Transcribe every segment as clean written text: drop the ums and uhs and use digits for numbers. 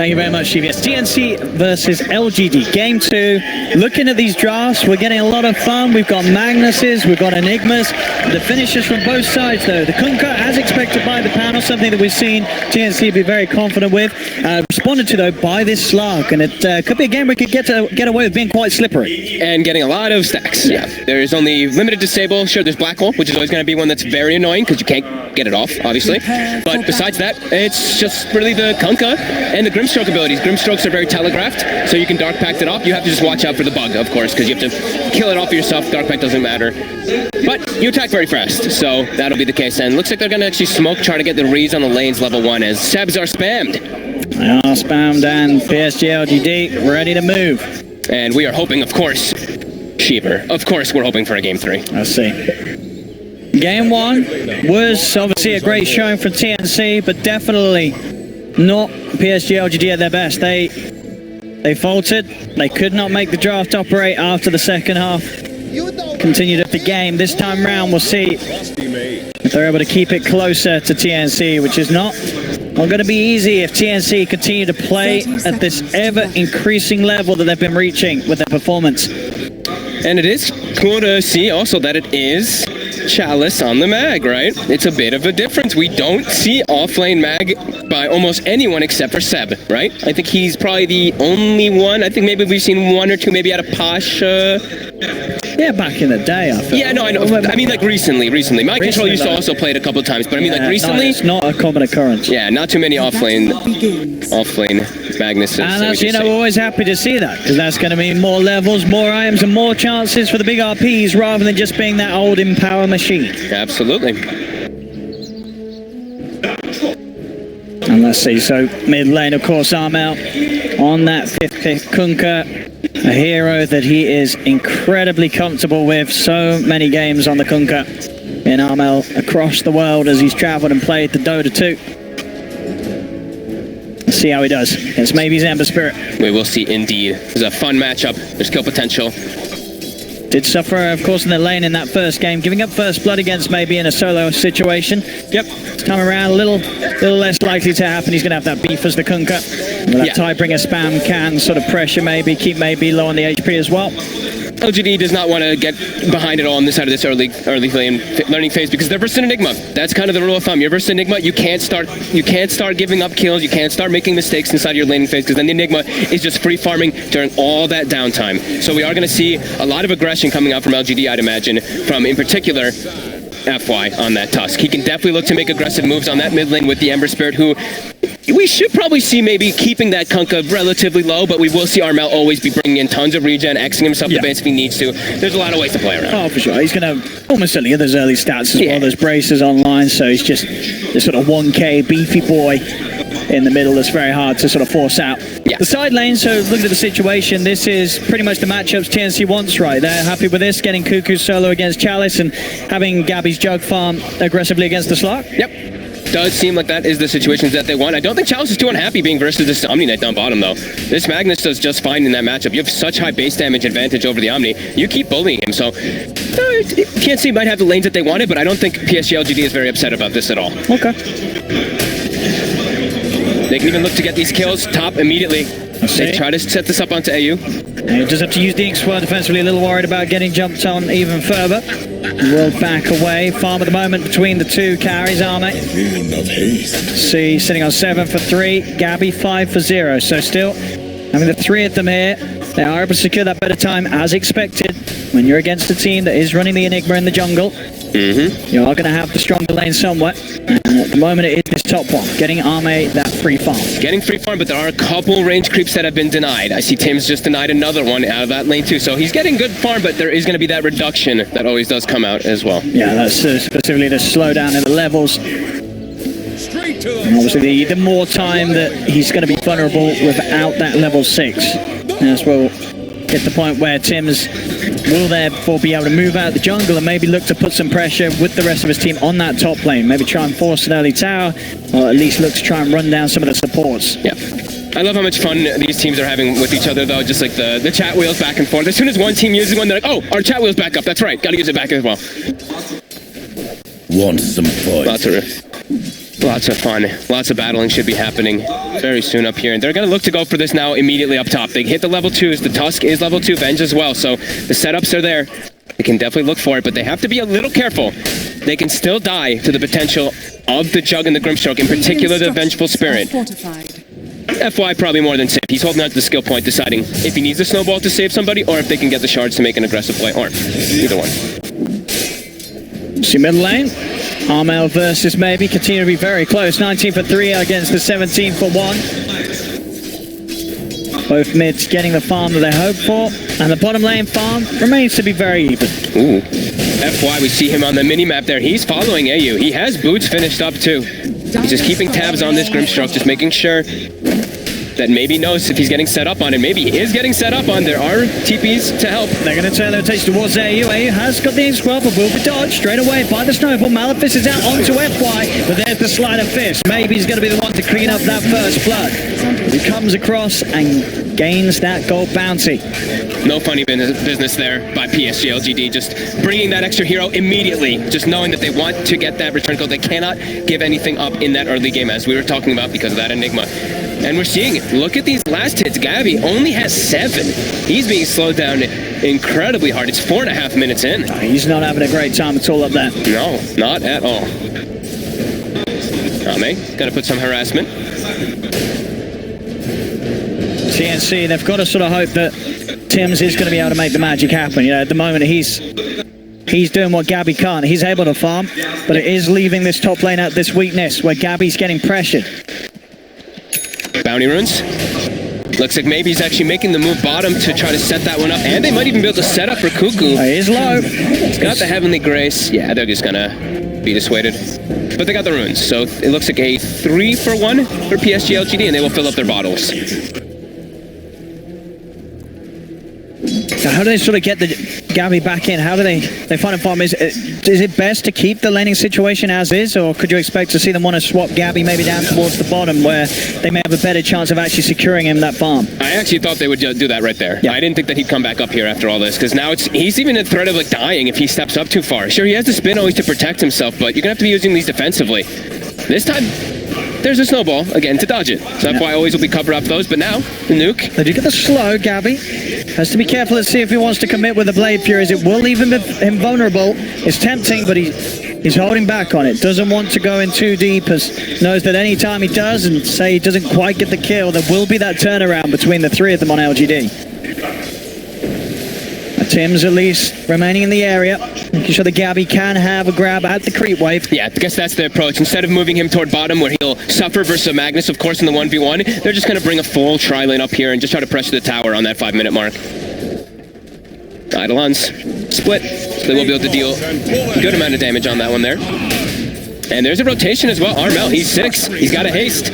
Thank you very much, CVS. TNC versus LGD. Game 2. Looking at these drafts, we're getting a lot of fun. We've got Magnuses, we've got Enigmas. The finishes from both sides, though. The Kunkka, as expected by the panel, something that we've seen TNC be very confident with. Responded to, though, by this Slark. And it could be a game where we could get away with being quite slippery. And getting a lot of stacks. Yeah. There is only limited disable. Sure, there's Black Hole, which is always going to be one that's very annoying because you can't get it off, obviously. But besides that, it's just really the Kunkka and the Grimstroke abilities. Grimstrokes are very telegraphed, so you can Dark Pact it off. You have to just watch out for the bug, of course, because you have to kill it off yourself. Dark Pact doesn't matter. But you attack very fast, so that'll be the case. And looks like they're going to actually smoke, try to get the reads on the lanes level 1 as Sebs are spammed. They are spammed, and PSG.LGD ready to move. And we are hoping, of course, Sheever. Of course, we're hoping for a game 3. Let's see. Game 1 was obviously a great showing from TNC, but definitely not PSG.LGD at their best. They faltered. They could not make the draft operate after the second half. Continued up the game. This time round, we'll see if they're able to keep it closer to TNC, which is not going to be easy if TNC continue to play at this ever-increasing level that they've been reaching with their performance. And it is cool to see also that it is Chalice on the mag, right? It's a bit of a difference. We don't see offlane mag by almost anyone except for Seb, right? I think he's probably the only one. I think maybe we've seen 1 or 2 maybe out of Pasha. Yeah, back in the day, I feel. Yeah, no, I know. I mean, like recently. My Control used to also play it a couple of times, but I mean, like recently. No, it's not a common occurrence. Yeah, not too many offlane Magnuses. And as you know, we're always happy to see that, because that's going to mean more levels, more items, and more chances for the big RPs rather than just being that old Empower machine. Absolutely. And let's see, so mid lane, of course, Armel on that 5th pick, Kunkka. A hero that he is incredibly comfortable with. So many games on the Kunkka in Armel across the world as he's traveled and played the Dota 2. Let's see how he does against maybe Ember Spirit. We will see indeed. It's a fun matchup. There's kill potential. Did suffer, of course, in the lane in that first game, giving up first blood against maybe in a solo situation. Yep, this time around a little less likely to happen. He's going to have that beef as the Kunkka. That Tidebringer spam can sort of pressure maybe, keep maybe low on the HP as well. LGD does not want to get behind it all on this side of this early learning phase because they're versus Enigma. That's kind of the rule of thumb. You're versus Enigma, you can't start giving up kills, you can't start making mistakes inside your laning phase because then the Enigma is just free farming during all that downtime. So we are going to see a lot of aggression coming out from LGD, I'd imagine, from in particular FY on that Tusk. He can definitely look to make aggressive moves on that mid lane with the Ember Spirit, who we should probably see maybe keeping that Kunkka relatively low, but we will see Armel always be bringing in tons of regen, Xing himself to base if he needs to. There's a lot of ways to play around. Oh, for sure. He's going to almost certainly get those early stats as well. There's braces online, so he's just this sort of 1K beefy boy in the middle that's very hard to sort of force out. The side lane, so looking at the situation, this is pretty much the matchups TNC wants, right? They're happy with this, getting Cuckoo solo against Chalice and having Gabby's Jug farm aggressively against the Slark. Yep. Does seem like that is the situations that they want. I don't think Chalice is too unhappy being versus this Omni Knight down bottom, though. This Magnus does just fine in that matchup. You have such high base damage advantage over the Omni. You keep bullying him, so TNC might have the lanes that they wanted, but I don't think PSG.LGD is very upset about this at all. Okay. They can even look to get these kills top immediately. They try to set this up onto AU. He does have to use the Ink Swirl defensively, a little worried about getting jumped on even further. Will back away. Farm at the moment between the two carries, Arme. See, sitting on 7 for 3. Gabby 5 for 0. So still, having the 3 of them here, they are able to secure that better time as expected. When you're against a team that is running the Enigma in the jungle, you are going to have the stronger lane somewhat. And at the moment, it is this top one, getting Arme that free farm. Getting free farm, but there are a couple range creeps that have been denied. I see Tim's just denied another one out of that lane too. So he's getting good farm, but there is going to be that reduction that always does come out as well. Yeah, that's specifically the slowdown in the levels. And obviously, the more time that he's going to be vulnerable without that level 6. As well, get the point where Tim's will therefore be able to move out the jungle and maybe look to put some pressure with the rest of his team on that top lane. Maybe try and force an early tower, or at least look to try and run down some of the supports. Yeah. I love how much fun these teams are having with each other, though. Just like the chat wheels back and forth. As soon as one team uses one, they're like, oh, our chat wheel's back up. That's right. Got to use it back as well. Want some fight? Lots of Lots of fun. Lots of battling should be happening very soon up here. And they're going to look to go for this now immediately up top. They hit the level 2s. The Tusk is level 2 Venge as well. So the setups are there. They can definitely look for it, but they have to be a little careful. They can still die to the potential of the Jug and the Grimstroke, in particular the Vengeful Spirit. FY probably more than safe. He's holding on to the skill point, deciding if he needs a snowball to save somebody or if they can get the shards to make an aggressive play, or either one. See middle lane. Armel versus maybe continue to be very close. 19 for 3 against the 17 for 1. Both mids getting the farm that they hope for, and the bottom lane farm remains to be very even. Ooh. FY, we see him on the mini-map there. He's following AU. He has boots finished up too. He's just keeping tabs on this Grimstroke, just making sure that maybe knows if he's getting set up on it. Maybe he is getting set up on. There are TPs to help. They're going to turn their attention towards AU. AU has got the X12, but will be dodged straight away by the Snowball. Malefice is out onto FY, but there's the Sleight of Fist. Maybe he's going to be the one to clean up that first blood. He comes across and gains that gold bounty. No funny business there by PSG.LGD, just bringing that extra hero immediately, just knowing that they want to get that return code. They cannot give anything up in that early game, as we were talking about, because of that Enigma. And we're seeing it. Look at these last hits. Gabby only has 7. He's being slowed down incredibly hard. It's 4.5 minutes in. He's not having a great time at all up there. No, not at all. Ame, gotta put some harassment. TNC, they've got to sort of hope that Tim's is going to be able to make the magic happen. You know, at the moment he's doing what Gabby can't. He's able to farm, but it is leaving this top lane at this weakness where Gabby's getting pressured. Bounty runes. Looks like maybe he's actually making the move bottom to try to set that one up, and they might even be able to set up for Cuckoo. He is low. He's got the Heavenly Grace. Yeah, they're just gonna be dissuaded. But they got the runes, so it looks like a 3 for 1 for PSG.LGD, and they will fill up their bottles. So how do they sort of get the Gabby back in? How do they find a farm? Is it best to keep the laning situation as is, or could you expect to see them want to swap Gabby maybe down towards the bottom where they may have a better chance of actually securing him that farm? I actually thought they would do that right there. Yeah. I didn't think that he'd come back up here after all this, because now he's even in threat of like dying if he steps up too far. Sure, he has the spin always to protect himself, but you're gonna have to be using these defensively. This time, there's a snowball, again, to dodge it. So that's why always will be cover up those, but now, the nuke. They do get the slow, Gabby. Has to be careful to see if he wants to commit with the Blade Furies. It will leave him invulnerable. It's tempting, but he's holding back on it. Doesn't want to go in too deep, as knows that any time he does, and say he doesn't quite get the kill, there will be that turnaround between the 3 of them on LGD. Tim's at least remaining in the area, making sure that Gabby can have a grab at the creep wave. Yeah, I guess that's the approach. Instead of moving him toward bottom where he'll suffer versus a Magnus, of course, in the 1v1, they're just going to bring a full tri-lane up here and just try to pressure the tower on that 5-minute mark. Eidolons split, so they will be able to deal a good amount of damage on that one there. And there's a rotation as well. Armel, he's 6. He's got a haste.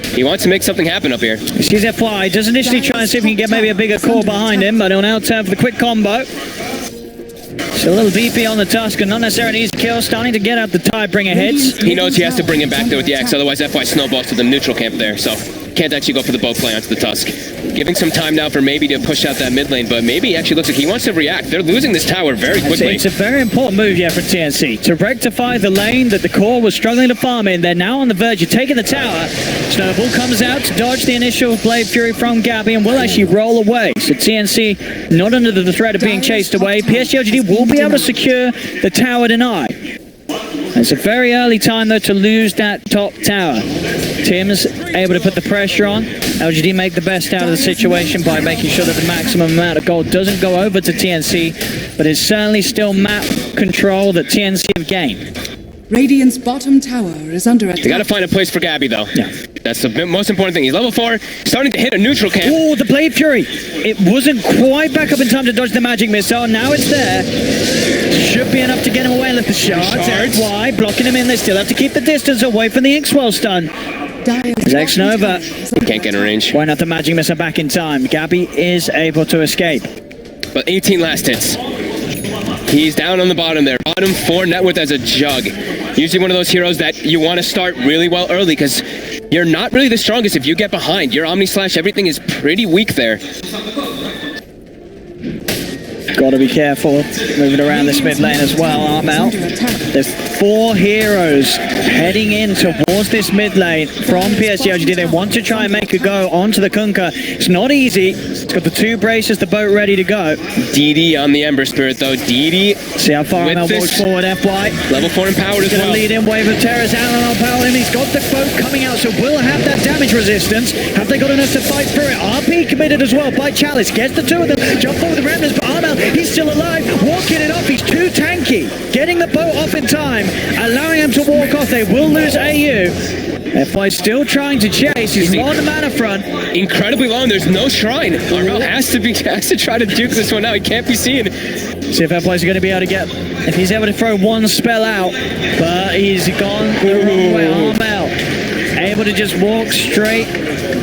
He wants to make something happen up here. He sees FY, does initially try and see if he can get maybe a bigger core behind him, but he'll now turn for the quick combo. So a little DP on the Tusk, and not necessarily an easy kill, starting to get out the Tidebringer hits. He knows he has to bring him back there with the X, otherwise FY snowballs to the neutral camp there, so can't actually go for the bow play onto the Tusk. Giving some time now for maybe to push out that mid lane, but maybe he actually looks like he wants to react. They're losing this tower very quickly. It's a very important move here for TNC to rectify the lane that the core was struggling to farm in. They're now on the verge of taking the tower. Snowball comes out to dodge the initial Blade Fury from Gabby and will actually roll away. So TNC not under the threat of being chased away. PSG.LGD will be able to secure the tower deny. It's a very early time though to lose that top tower. Tim's able to put the pressure on. LGD make the best out of the situation by making sure that the maximum amount of gold doesn't go over to TNC, but it's certainly still map control that TNC have gained. Radiant's bottom tower is under attack. They gotta find a place for Gabby though. Yeah. That's the most important thing. He's level 4, starting to hit a neutral camp. Oh, the Blade Fury! It wasn't quite back up in time to dodge the magic missile. Now it's there. Should be enough to get him away with the shards. Why? Blocking him in. They still have to keep the distance away from the X-Well stun. Zex Nova. He can't get in range. Why not the magic missile back in time? Gabby is able to escape. But 18 last hits. He's down on the bottom there. Bottom 4 net worth as a Jug. Usually one of those heroes that you want to start really well early because you're not really the strongest if you get behind. Your Omni Slash, everything is pretty weak there. Got to be careful moving around this mid lane as well. Armel. There's 4 heroes heading in towards this mid lane from PSG.LGD. They want to try and make a go onto the Kunkka. It's not easy. It's got the 2 braces, the boat ready to go. DD on the Ember Spirit though. DD. See how far Armel walks forward. FY. Level 4 empowered as well. Lead in wave of terrors out on power him. He's got the boat coming out, so will have that damage resistance. Have they got enough to fight through it? RP committed as well by Chalice. Gets the 2 of them. Jump forward with the remnants, but Armel, he's still alive. Walking it off. He's too tanky. Getting the boat off in time. Allowing him to walk off. They will lose AU. FY still trying to chase. He's on the mana front. Incredibly long. There's no shrine. Armel has to try to duke this one out. He can't be seen. See if FY's going to be able to get, if he's able to throw one spell out, but he's gone the wrong way. Armel able to just walk straight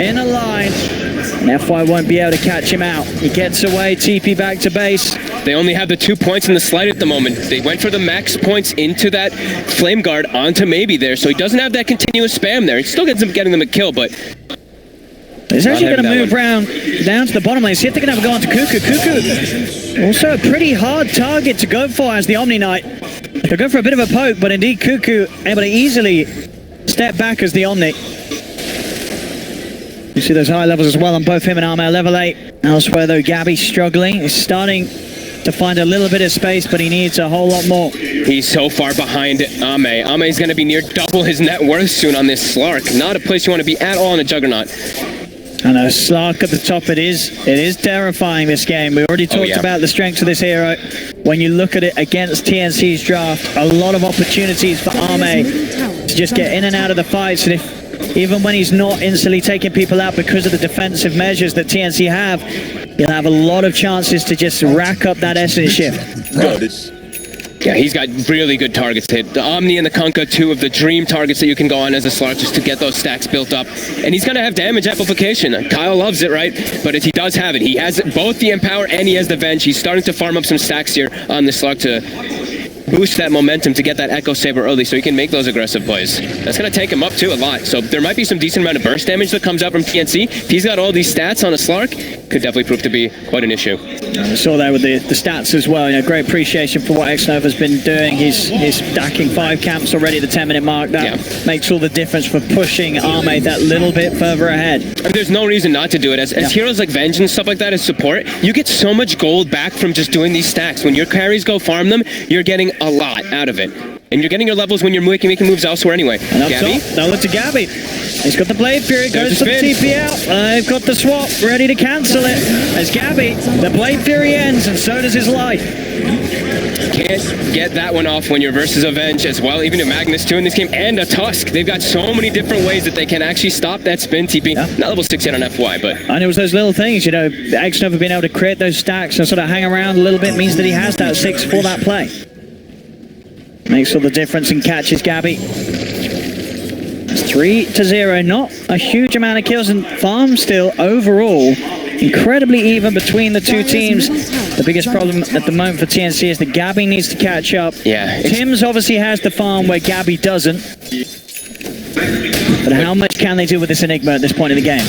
in a line, and FY won't be able to catch him out. He gets away, TP back to base. They only have the 2 points in the slide at the moment. They went for the max points into that Flame Guard onto maybe there, so he doesn't have that continuous spam there. He still gets them getting them a kill, but he's actually going to move around down to the bottom lane. See if they can have a go onto Cuckoo. Cuckoo, also a pretty hard target to go for as the Omni Knight. They'll go for a bit of a poke, but indeed Cuckoo able to easily step back as the Omni. You see those high levels as well on both him and Armel. Level 8. Elsewhere though, Gabby struggling. He's starting to find a little bit of space, but he needs a whole lot more. He's so far behind Ame. Ame's going to be near double his net worth soon on this Slark. Not a place you want to be at all in a Juggernaut. I know, Slark at the top, it is terrifying, this game. We already talked about the strengths of this hero. When you look at it against TNC's draft, a lot of opportunities for Ame to just get in and out of the fights, and even when he's not instantly taking people out because of the defensive measures that TNC have, he'll have a lot of chances to just rack up that essence shift. Yeah, he's got really good targets to hit. The Omni and the Kunkka, 2 of the dream targets that you can go on as a Slark just to get those stacks built up. And he's going to have damage amplification. Kyle loves it, right? But he does have it. He has both the Empower and he has the Venge. He's starting to farm up some stacks here on the Slark to boost that momentum to get that Echo Saber early so he can make those aggressive plays. That's going to take him up too a lot. So there might be some decent amount of burst damage that comes out from TNC. If he's got all these stats on a Slark, could definitely prove to be quite an issue. I saw that with the stats as well. You know, great appreciation for what Xnova's been doing. He's stacking 5 camps already at the 10-minute mark. That makes all the difference for pushing Ame that little bit further ahead. And there's no reason not to do it. As heroes like Venge and stuff like that as support, you get so much gold back from just doing these stacks. When your carries go farm them, you're getting a lot out of it. And you're getting your levels when you're making moves elsewhere anyway. And up top, now look to Gabby. He's got the Blade Fury, goes for the TP out. They've got the swap, ready to cancel it. As Gabby, the Blade Fury ends, and so does his life. Can't get that one off when you're versus a Venge as well. Even a Magnus too in this game, and a Tusk. They've got so many different ways that they can actually stop that spin TP. Not level 6 yet on FY, but... And it was those little things, you know, Xnova being able to create those stacks and sort of hang around a little bit means that he has that 6 for that play. Makes all the difference and catches Gabby. It's 3-0, not a huge amount of kills and farm still overall. Incredibly even between the 2 teams. The biggest problem at the moment for TNC is that Gabby needs to catch up. Yeah. Tim's obviously has the farm where Gabby doesn't. But how much can they do with this Enigma at this point in the game?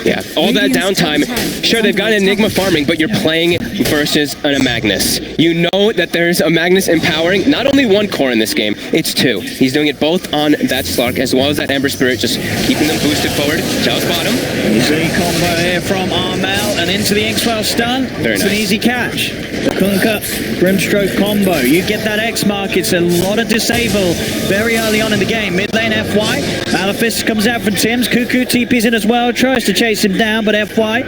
Yeah, all that downtime. Sure, they've got Enigma farming, but you're playing versus a Magnus. You know that there's a Magnus empowering not only 1 core in this game, it's 2. He's doing it both on that Slark as well as that Ember Spirit, just keeping them boosted forward. Chow's bottom. Easy combo here from Armel and into the Inkswell stun. Very nice. An easy catch. Kunkka, Grimstroke combo. You get that X mark. It's a lot of disable very early on in the game. Mid lane FY. Maleficent comes out from Tim's. Cuckoo TP's in as well. Tries to chase him down, but FY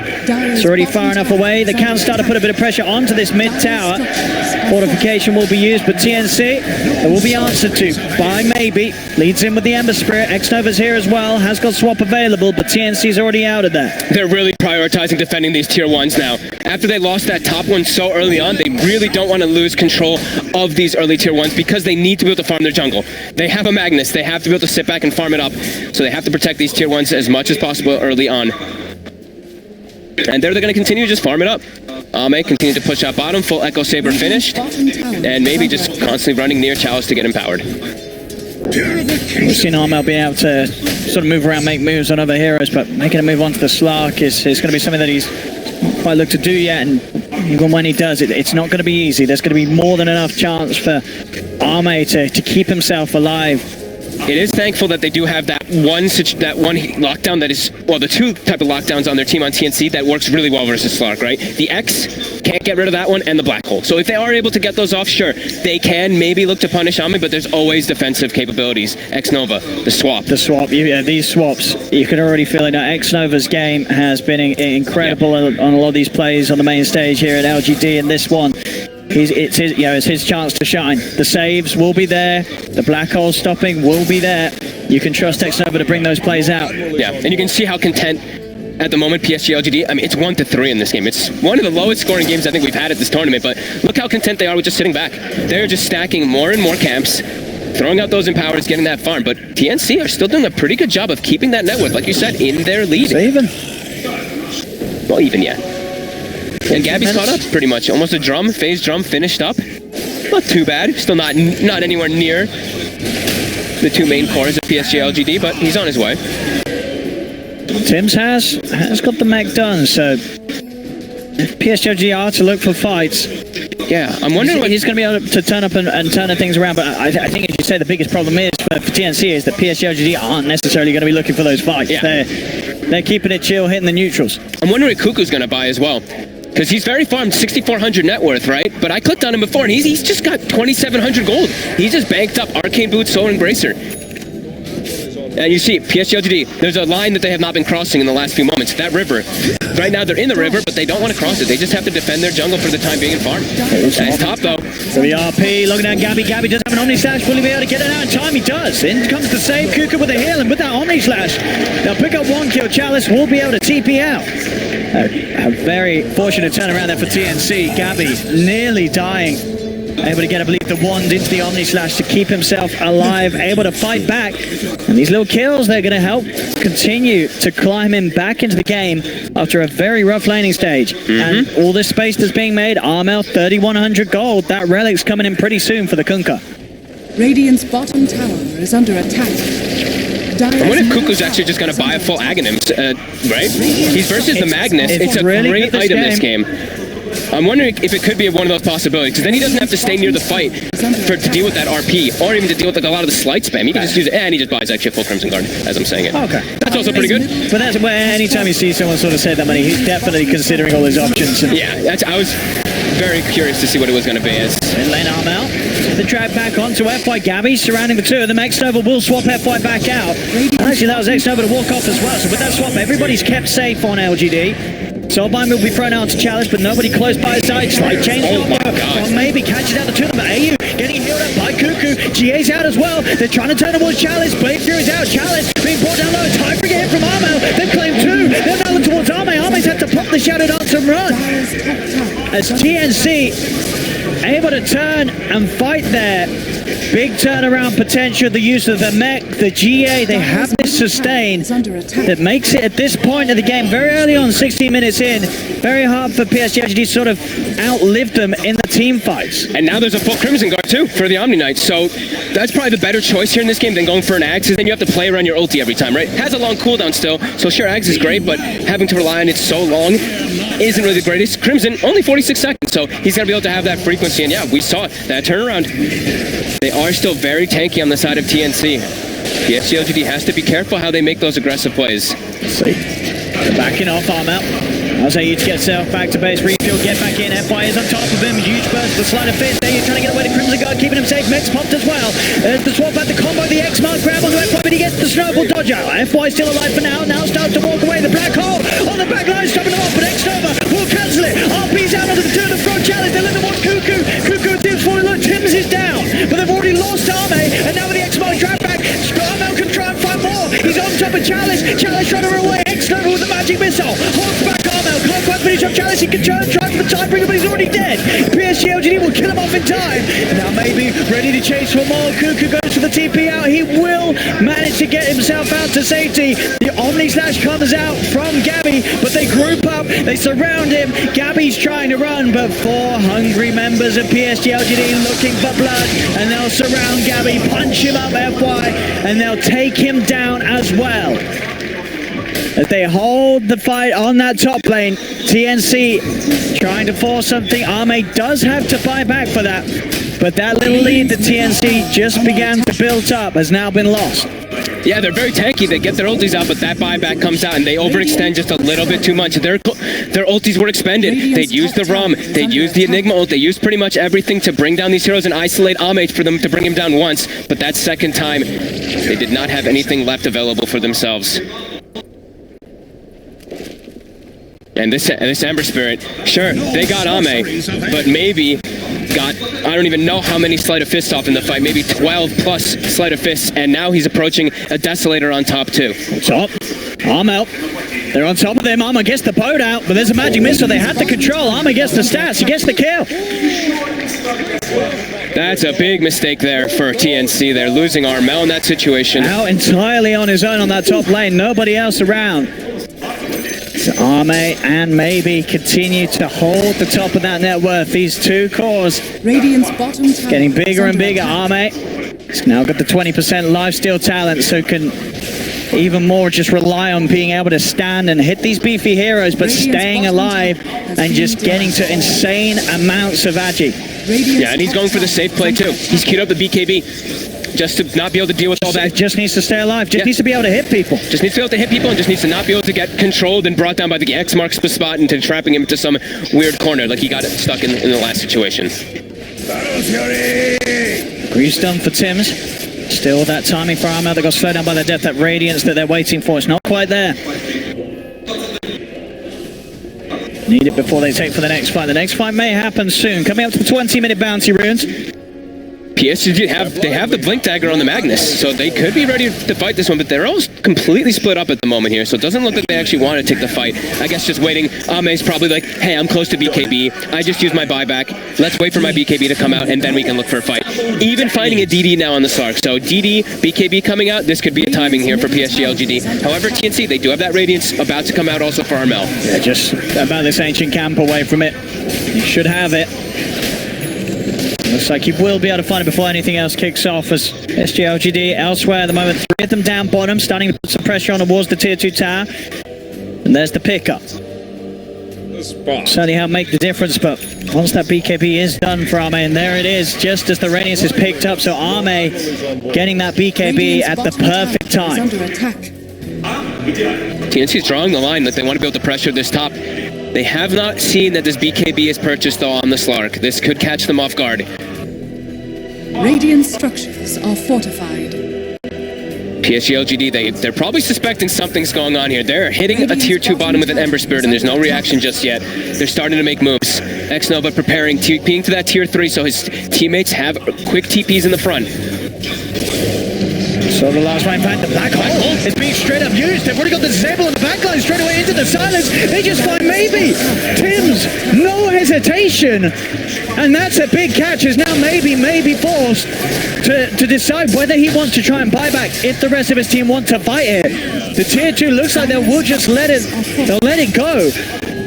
is already far enough away. They can start to put a bit of pressure onto this mid tower. Fortification will be used, but TNC, it will be answered to by maybe. Leads in with the Ember Spirit. Xnova's here as well. Has got swap available, but TNC's already out of there. They're really prioritizing defending these tier 1s now. After they lost that top one so early on, they really don't want to lose control of these early tier 1s because they need to be able to farm their jungle. They have a Magnus. They have to be able to sit back and farm it up. So they have to protect these tier 1s as much as possible early on. And they're going to continue to just farm it up. Ame continue to push out bottom, full Echo Saber finished, and maybe just constantly running near Chalice to get empowered. We've seen Armel being able to sort of move around, make moves on other heroes, but making a move onto the Slark is going to be something that he's not quite looked to do yet, and even when he does it, it's not going to be easy. There's going to be more than enough chance for Arme to keep himself alive. It is thankful that they do have that one lockdown that is, well, the two type of lockdowns on their team on TNC that works really well versus Slark, right? The X can't get rid of that one, and the Black Hole. So if they are able to get those off, sure, they can maybe look to punish Arme, but there's always defensive capabilities. X-Nova, the swap. The swap, yeah, these swaps, you can already feel it now. X-Nova's game has been incredible on a lot of these plays on the main stage here at LGD, and this one, it's his chance to shine. The saves will be there. The black hole stopping will be there. You can trust X-Nova to bring those plays out. Yeah, and you can see how content at the moment PSG.LGD, I mean, it's 1-3 in this game. It's one of the lowest scoring games I think we've had at this tournament, but look how content they are with just sitting back. They're just stacking more and more camps, throwing out those empowers, getting that farm. But TNC are still doing a pretty good job of keeping that network, like you said, in their lead. Even? Well, even, yeah. And Gabby's caught up, pretty much. Almost a drum, phase drum finished up. Not too bad. Still not anywhere near the two main cores of PSG.LGD, but he's on his way. Tim's has got the mech done, so if PSG.LGD are to look for fights, yeah, I'm wondering what he's going to be able to turn up and turn things around. But I think, as you say, the biggest problem is for TNC is that PSG.LGD aren't necessarily going to be looking for those fights. Yeah. They're keeping it chill, hitting the neutrals. I'm wondering what Cuckoo's going to buy as well. Because he's very farmed, 6,400 net worth, right? But I clicked on him before, and he's just got 2,700 gold. He's just banked up Arcane Boots, Solar Embracer. And you see, PSG.LGD, there's a line that they have not been crossing in the last few moments. That river. Right now, they're in the river, but they don't want to cross it. They just have to defend their jungle for the time being and farm. That's top, though. So the RP, looking at Gabby. Gabby does have an Omni Slash. Will he be able to get it out in time? He does. In comes the save. Cuckoo with a heal, and with that Omni Slash, they'll pick up one kill. Chalice will be able to TP out. A very fortunate turnaround there for TNC. Gabby nearly dying. Able to get, I believe, the wand into the Omni Slash to keep himself alive. Able to fight back. And these little kills, they're going to help continue to climb him back into the game after a very rough laning stage. And all this space that's being made, Armel, 3,100 gold. That relic's coming in pretty soon for the Kunkka. Radiant's bottom tower is under attack. I wonder if Cuckoo's actually just going to buy a full Aghanim, right? He's versus the Magnus. It's a really great item this game. I'm wondering if it could be one of those possibilities, because then he doesn't have to stay near the fight to deal with that RP, or even to deal with like a lot of the slight spam. He can just use it, and he just buys actually a full Crimson Guard, as I'm saying it. Okay. That's also pretty good. But that's where anytime you see someone sort of save that money, he's definitely considering all his options. Yeah, I was very curious to see what it was going to be as. Lane arm out. The drag back onto FY. Gabby surrounding the two of them. X-Nova will swap FY back out. Actually, that was X-Nova to walk off as well. So with that swap, everybody's kept safe on LGD. Soulbind will be thrown out to Chalice, but nobody close by his side. Slight change. Oh my god. Or maybe catches out the two of them. AU getting healed up by Cuckoo. GA's out as well. They're trying to turn towards Chalice. Blade Fury's out. Chalice being brought down low. Time for a hit from Armel. They've claimed two. They're now towards Arme. Arme's had to pop the Shadow Dance and run. As TNC able to turn and fight there. Big turnaround potential, the use of the mech, the GA, they have this sustain that makes it at this point of the game, very early on, 16 minutes in, very hard for PSG to sort of outlive them in the team fights. And now there's a full Crimson Guard too for the Omni Knight, so that's probably the better choice here in this game than going for an Axe, because then you have to play around your ulti every time, right? It has a long cooldown still, so sure, Axe is great, but having to rely on it so long isn't really the greatest. Crimson, only 46 seconds, so he's going to be able to have that frequency, and yeah, we saw it, that turnaround. They are still very tanky on the side of TNC. PSG.LGD has to be careful how they make those aggressive plays. See, they're backing off, Armel. I'll say you to get self back to base, refuel, get back in. FY is on top of him, huge burst, the sleight of fist. There you're trying to get away to Crimson Guard, keeping him safe. Mech's popped as well. The swap at the combo, the X-Mark grab on the FY, but he gets the snowball dodge out. FY still alive for now starts to walk away. The black hole on the back line, stopping him off, but X-Nova will cancel it. RP's out onto the two of the front Chalice, they let them watch Cuckoo. Cuckoo and Tim's falling, look, Tim's is down, but they've already lost Arme, and now with the X-Mark drag back, Armel can try and find more. He's on top of Chalice, Chalice trying to run away. X-Nova with the magic missile, holds back Armel, can't quite finish up Chalice, he can try for the tiebreaker, but he's already dead. PSG.LGD will kill him off in time. Now maybe ready to chase for more. Cuckoo goes for the TP out. He will manage to get himself out to safety. The Omni Slash comes out from Gabby, but they group up, they surround him. Gabby's trying to run, but four hungry members of PSG.LGD looking for blood, and they'll surround Gabby, punch him up FY, and they'll take him down as well. As they hold the fight on that top lane, TNC trying to force something. Arme does have to buy back for that. But that little lead that TNC just began to build up has now been lost. Yeah, they're very tanky. They get their ultis out, but that buyback comes out, and they overextend just a little bit too much. Their ultis were expended. They'd used the Rum, they'd used the Enigma ult, they used pretty much everything to bring down these heroes and isolate Ame for them to bring him down once. But that second time, they did not have anything left available for themselves. And this Ember Spirit, sure, they got Ame, but maybe got, I don't even know how many Sleight of Fists off in the fight, maybe 12 plus Sleight of Fists, and now he's approaching a Desolator on top too. Top, Arm out. They're on top of them. Arma gets the boat out, but there's a magic missile. They had the control. Arma gets the stats. He gets the kill. That's a big mistake there for TNC. They're losing Armel in that situation. Out entirely on his own on that top lane. Nobody else around. So Arme and maybe continue to hold the top of that net worth. These two cores Radiant's bottom tower getting bigger and bigger. Arme has now got the 20% lifesteal talent, so can even more just rely on being able to stand and hit these beefy heroes, but staying alive and just getting to insane amounts of agi. Yeah, and he's going for the safe play too. He's queued up the BKB just to not be able to deal with all that. Just needs to stay alive. Just needs to be able to hit people. Just needs to be able to hit people and just needs to not be able to get controlled and brought down by the X marks the spot into trapping him into some weird corner like he got stuck in the last situation. Grease done for Tim's. Still that timing for Armel that got slowed down by the death. That radiance that they're waiting for. It's not quite there. Need it before they take for the next fight. The next fight may happen soon. Coming up to the 20-minute bounty runes. PSG have the Blink Dagger on the Magnus, so they could be ready to fight this one, but they're all completely split up at the moment here, so it doesn't look like they actually want to take the fight. I guess just waiting. Ame's probably like, hey, I'm close to BKB. I just used my buyback. Let's wait for my BKB to come out, and then we can look for a fight. Even finding a DD now on the Slark. So DD, BKB coming out, this could be a timing here for PSG.LGD. However, TNC, they do have that Radiance about to come out also for Armel. Yeah, just about this ancient camp away from it. You should have it. Looks like he will be able to find it before anything else kicks off as PSG.LGD elsewhere at the moment. 3 of them down bottom, starting to put some pressure on towards the tier 2 tower. And there's the pickup. Certainly help make the difference, but once that BKB is done for Arme, and there it is, just as the Radiance is picked up, so Arme getting that BKB at the perfect time. TNC's drawing the line that they want to be able to pressure this top. They have not seen that this BKB is purchased though on the Slark. This could catch them off guard. Radiant structures are fortified. PSG.LGD, they're probably suspecting something's going on here. They're hitting a tier 2 bottom with an Ember Spirit and there's no reaction just yet. They're starting to make moves. X-Nova preparing, TPing to that tier 3 so his teammates have quick TPs in the front. So the last line back, the black hole is being straight up used. They've already got the disable on the backline straight away into the silence. They just find maybe. Tim's, no hesitation. And that's a big catch, is now maybe forced to decide whether he wants to try and buy back if the rest of his team want to fight it. The tier 2 looks like they will just let it go.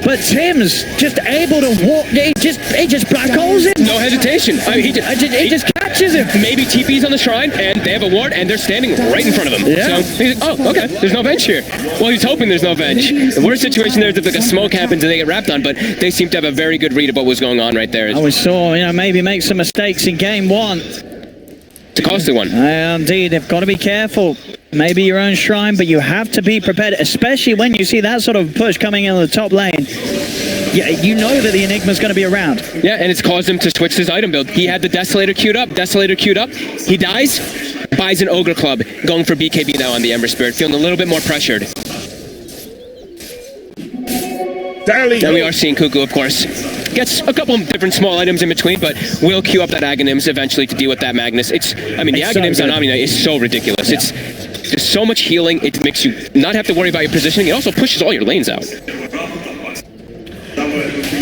But Tim's just able to walk, he just black holes him. No hesitation. I mean, he just catches him. Maybe TP's on the shrine, and they have a ward, and they're standing right in front of them. Yeah. So he's like, oh, okay, there's no bench here. Well, he's hoping there's no bench. The worst situation there is if like a smoke happens and they get wrapped on, but they seem to have a very good read of what was going on right there. We saw, maybe make some mistakes in game 1. It's a costly one. Indeed, they've got to be careful. Maybe your own shrine, but you have to be prepared, especially when you see that sort of push coming in the top lane. Yeah, you know that the Enigma's going to be around. Yeah, and it's caused him to switch his item build. He had the Desolator queued up. He dies, buys an Ogre Club, going for BKB now on the Ember Spirit, feeling a little bit more pressured. Then we are seeing Cuckoo, of course. Gets a couple of different small items in between, but will queue up that Aghanims eventually to deal with that Magnus. The Aghanims on Omni is so ridiculous. Yeah. It's just so much healing. It makes you not have to worry about your positioning. It also pushes all your lanes out.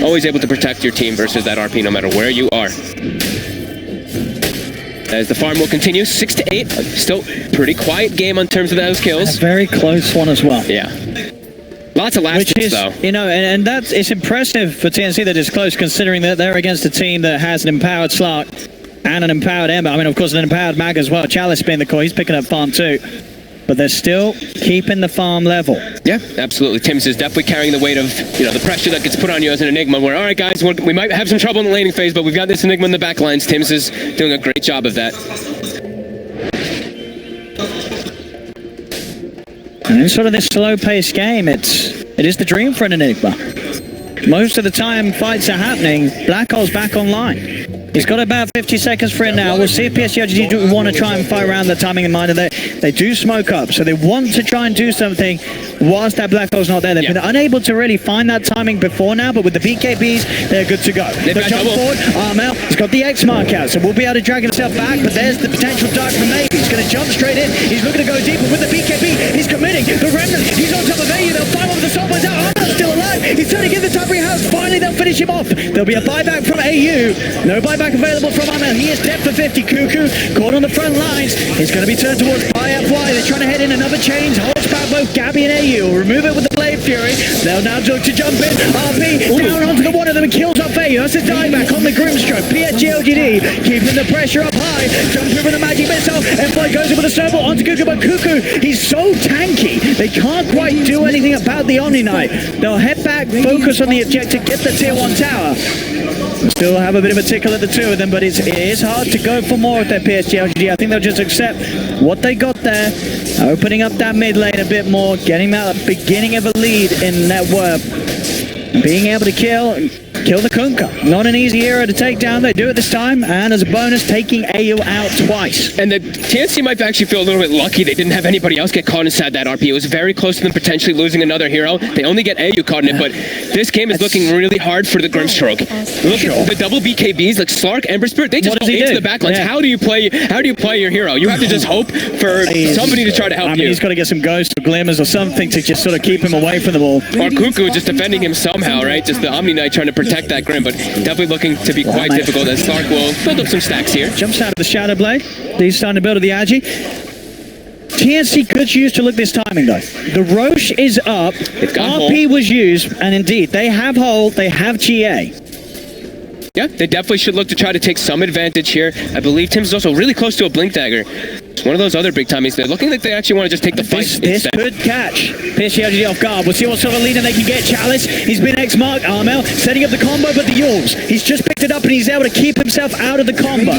Always able to protect your team versus that RP no matter where you are. As the farm will continue, 6 to 8. Still pretty quiet game in terms of those kills. A very close one as well. Yeah. Lots of last hits, though. And that's, it's impressive for TNC that it's close, considering that they're against a team that has an empowered Slark and an empowered Ember. I mean, of course, an empowered Mag as well. Chalice being the core, he's picking up farm too. but they're still keeping the farm level. Yeah, absolutely. Tims is definitely carrying the weight of, the pressure that gets put on you as an Enigma, where, all right, guys, we might have some trouble in the laning phase, but we've got this Enigma in the back lines. Tims is doing a great job of that. And in sort of this slow-paced game, it is the dream for an Enigma. Most of the time fights are happening, Black Hole's back online. He's got about 50 seconds for it now. We'll see if PSG.LGD do want to try and fight around the timing in mind. And they do smoke up, so they want to try and do something whilst that Black Hole's not there. They've been unable to really find that timing before now, but with the BKBs, they're good to go. They'll jump forward. Armel has got the X mark out, so we'll be able to drag himself back, but there's the potential dark from maybe. He's going to jump straight in. He's looking to go deeper with the BKB. He's committing. The Remnant, he's on top of AU. They'll find one with the Soulbones out. Armel's still alive. He's turning in the Tubry house. Finally, they'll finish him off. There'll be a buyback from AU. No buyback available from Armel. He is dead for 50. Cuckoo caught on the front lines. He's going to be turned towards FY. They're trying to head in another change. Holds back both Gabby and AU. Remove it with the Blade Fury. They'll now look to jump in. RP down onto the one of them and kills off AU. That's a dieback on the Grimstroke. PSG.LGD keeping the pressure up high. Jumping with the magic missile. FY goes in with a snowball onto Cuckoo, but Cuckoo, he's so tanky. They can't quite do anything about the Omni Knight. They'll head back, focus on the objective, get the tier 1 tower. Still have a bit of a tickle at the two of them, but it is hard to go for more with their PSG.LGD. I think they'll just accept what they got there, opening up that mid lane a bit more, getting that beginning of a lead in that warp, being able to kill the Kunkka. Not an easy era to take down. They do it this time, and as a bonus, taking AU out twice. And the TNC might actually feel a little bit lucky they didn't have anybody else get caught inside that RP. It was very close to them potentially losing another hero. They only get AU caught in it, but this game is looking really hard for the Grimstroke. Look at the double BKBs, like Slark, Ember Spirit, they just go into the backlines. Yeah. How do you play your hero? You have to just hope for somebody to try to help you. He's got to get some ghosts or glimmers or something to just sort of keep him away from the wall. Or Cuckoo just defending him somehow, right? Just the Omni Knight trying to protect that Grim, but definitely looking to be quite difficult as Slark will build up some stacks here. Jumps out of the Shadow Blade. He's starting to build the Agi. TNC could choose to look this timing though. The Roche is up, RP was used, and indeed, they have hold, they have GA. Yeah, they definitely should look to try to take some advantage here. I believe Tim's is also really close to a Blink Dagger. It's one of those other big timings. They're looking like they actually want to just take the fight This could catch PSG.LGD off guard. We'll see what sort of leader they can get. Chalice, he's been X-marked. Armel setting up the combo, but the Yules. He's just picked it up and he's able to keep himself out of the combo.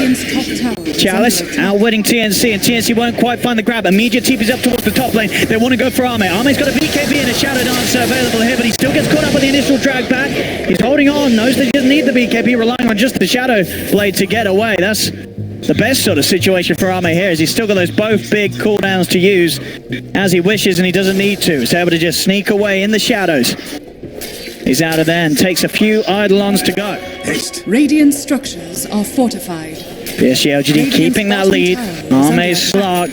Chalice outwitting TNC, and TNC won't quite find the grab. Immediate TP's up towards the top lane. They want to go for Arme. Arme's got a BKB and a Shadow Dancer available here, but he still gets caught up with the initial drag back. He's holding on, knows that he doesn't need the BKB, relying on just the Shadow Blade to get away. That's the best sort of situation for Arme here, is he's still got those both big cooldowns to use as he wishes, and he doesn't need to. He's able to just sneak away in the shadows. He's out of there and takes a few Eidolons to go. Radiant structures are fortified. PSG.LGD keeping that lead. Arme's Slark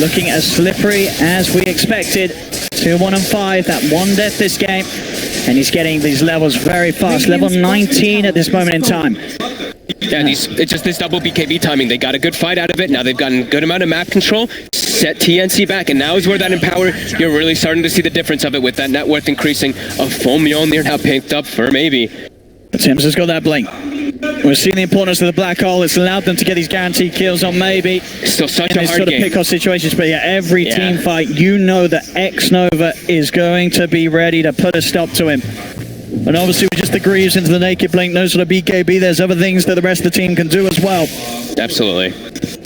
looking as slippery as we expected. 2-1 and 5, that one death this game. And he's getting these levels very fast. Level 19 at this moment in time. Yeah, it's just this double BKB timing. They got a good fight out of it. Now they've gotten a good amount of map control. Set TNC back, and now is where that Empower, you're really starting to see the difference of it with that net worth increasing. A full Mjolnir now picked up for maybe. Tims has got that blink. We're seeing the importance of the black hole. It's allowed them to get these guaranteed kills on maybe. Still such a hard sort of game. pick-off situations, but yeah, every team fight, you know that X-Nova is going to be ready to put a stop to him. And obviously with just the Greaves into the Naked Blink, no sort of BKB, there's other things that the rest of the team can do as well. Absolutely.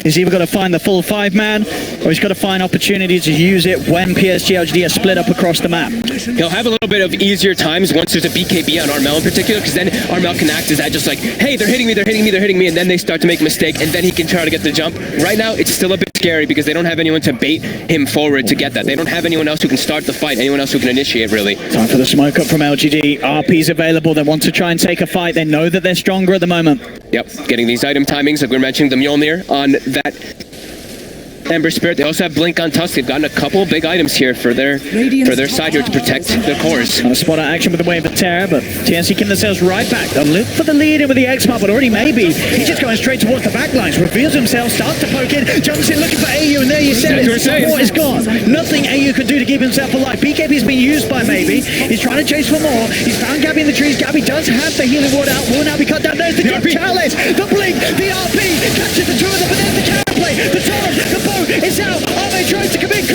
He's either got to find the full 5-man, or he's got to find opportunity to use it when PSG.LGD are split up across the map. He'll have a little bit of easier times once there's a BKB on Armel in particular, because then Armel can act as that, just like, hey, they're hitting me, they're hitting me, they're hitting me, and then they start to make a mistake, and then he can try to get the jump. Right now, it's still a bit scary because they don't have anyone to bait him forward to get that. They don't have anyone else who can start the fight, anyone else who can initiate, really. Time for the smoke up from LGD. RP's available. They want to try and take a fight. They know that they're stronger at the moment. Yep, getting these item timings, like we were mentioning, the Mjolnir on that Ember Spirit. They also have Blink on Tusk. They've gotten a couple of big items here for their side here to protect their cores. On a spot out action with the Wave of Terror, but TNC keeping themselves right back. They'll look for the lead in with the X-Mark, but already maybe. He's just going straight towards the backlines. Reveals himself, starts to poke in, jumps in looking for AU, and there you said it. Support is gone. Nothing AU could do to keep himself alive. BKB's been used by maybe. He's trying to chase for more. He's found Gabby in the trees. Gabby does have the healing ward out. Will now be cut down. There's the Chalice, the Blink, the RP. Catches the two of them, but there's the counterplay. The Torrent, the bow is out. Arme tries to commit.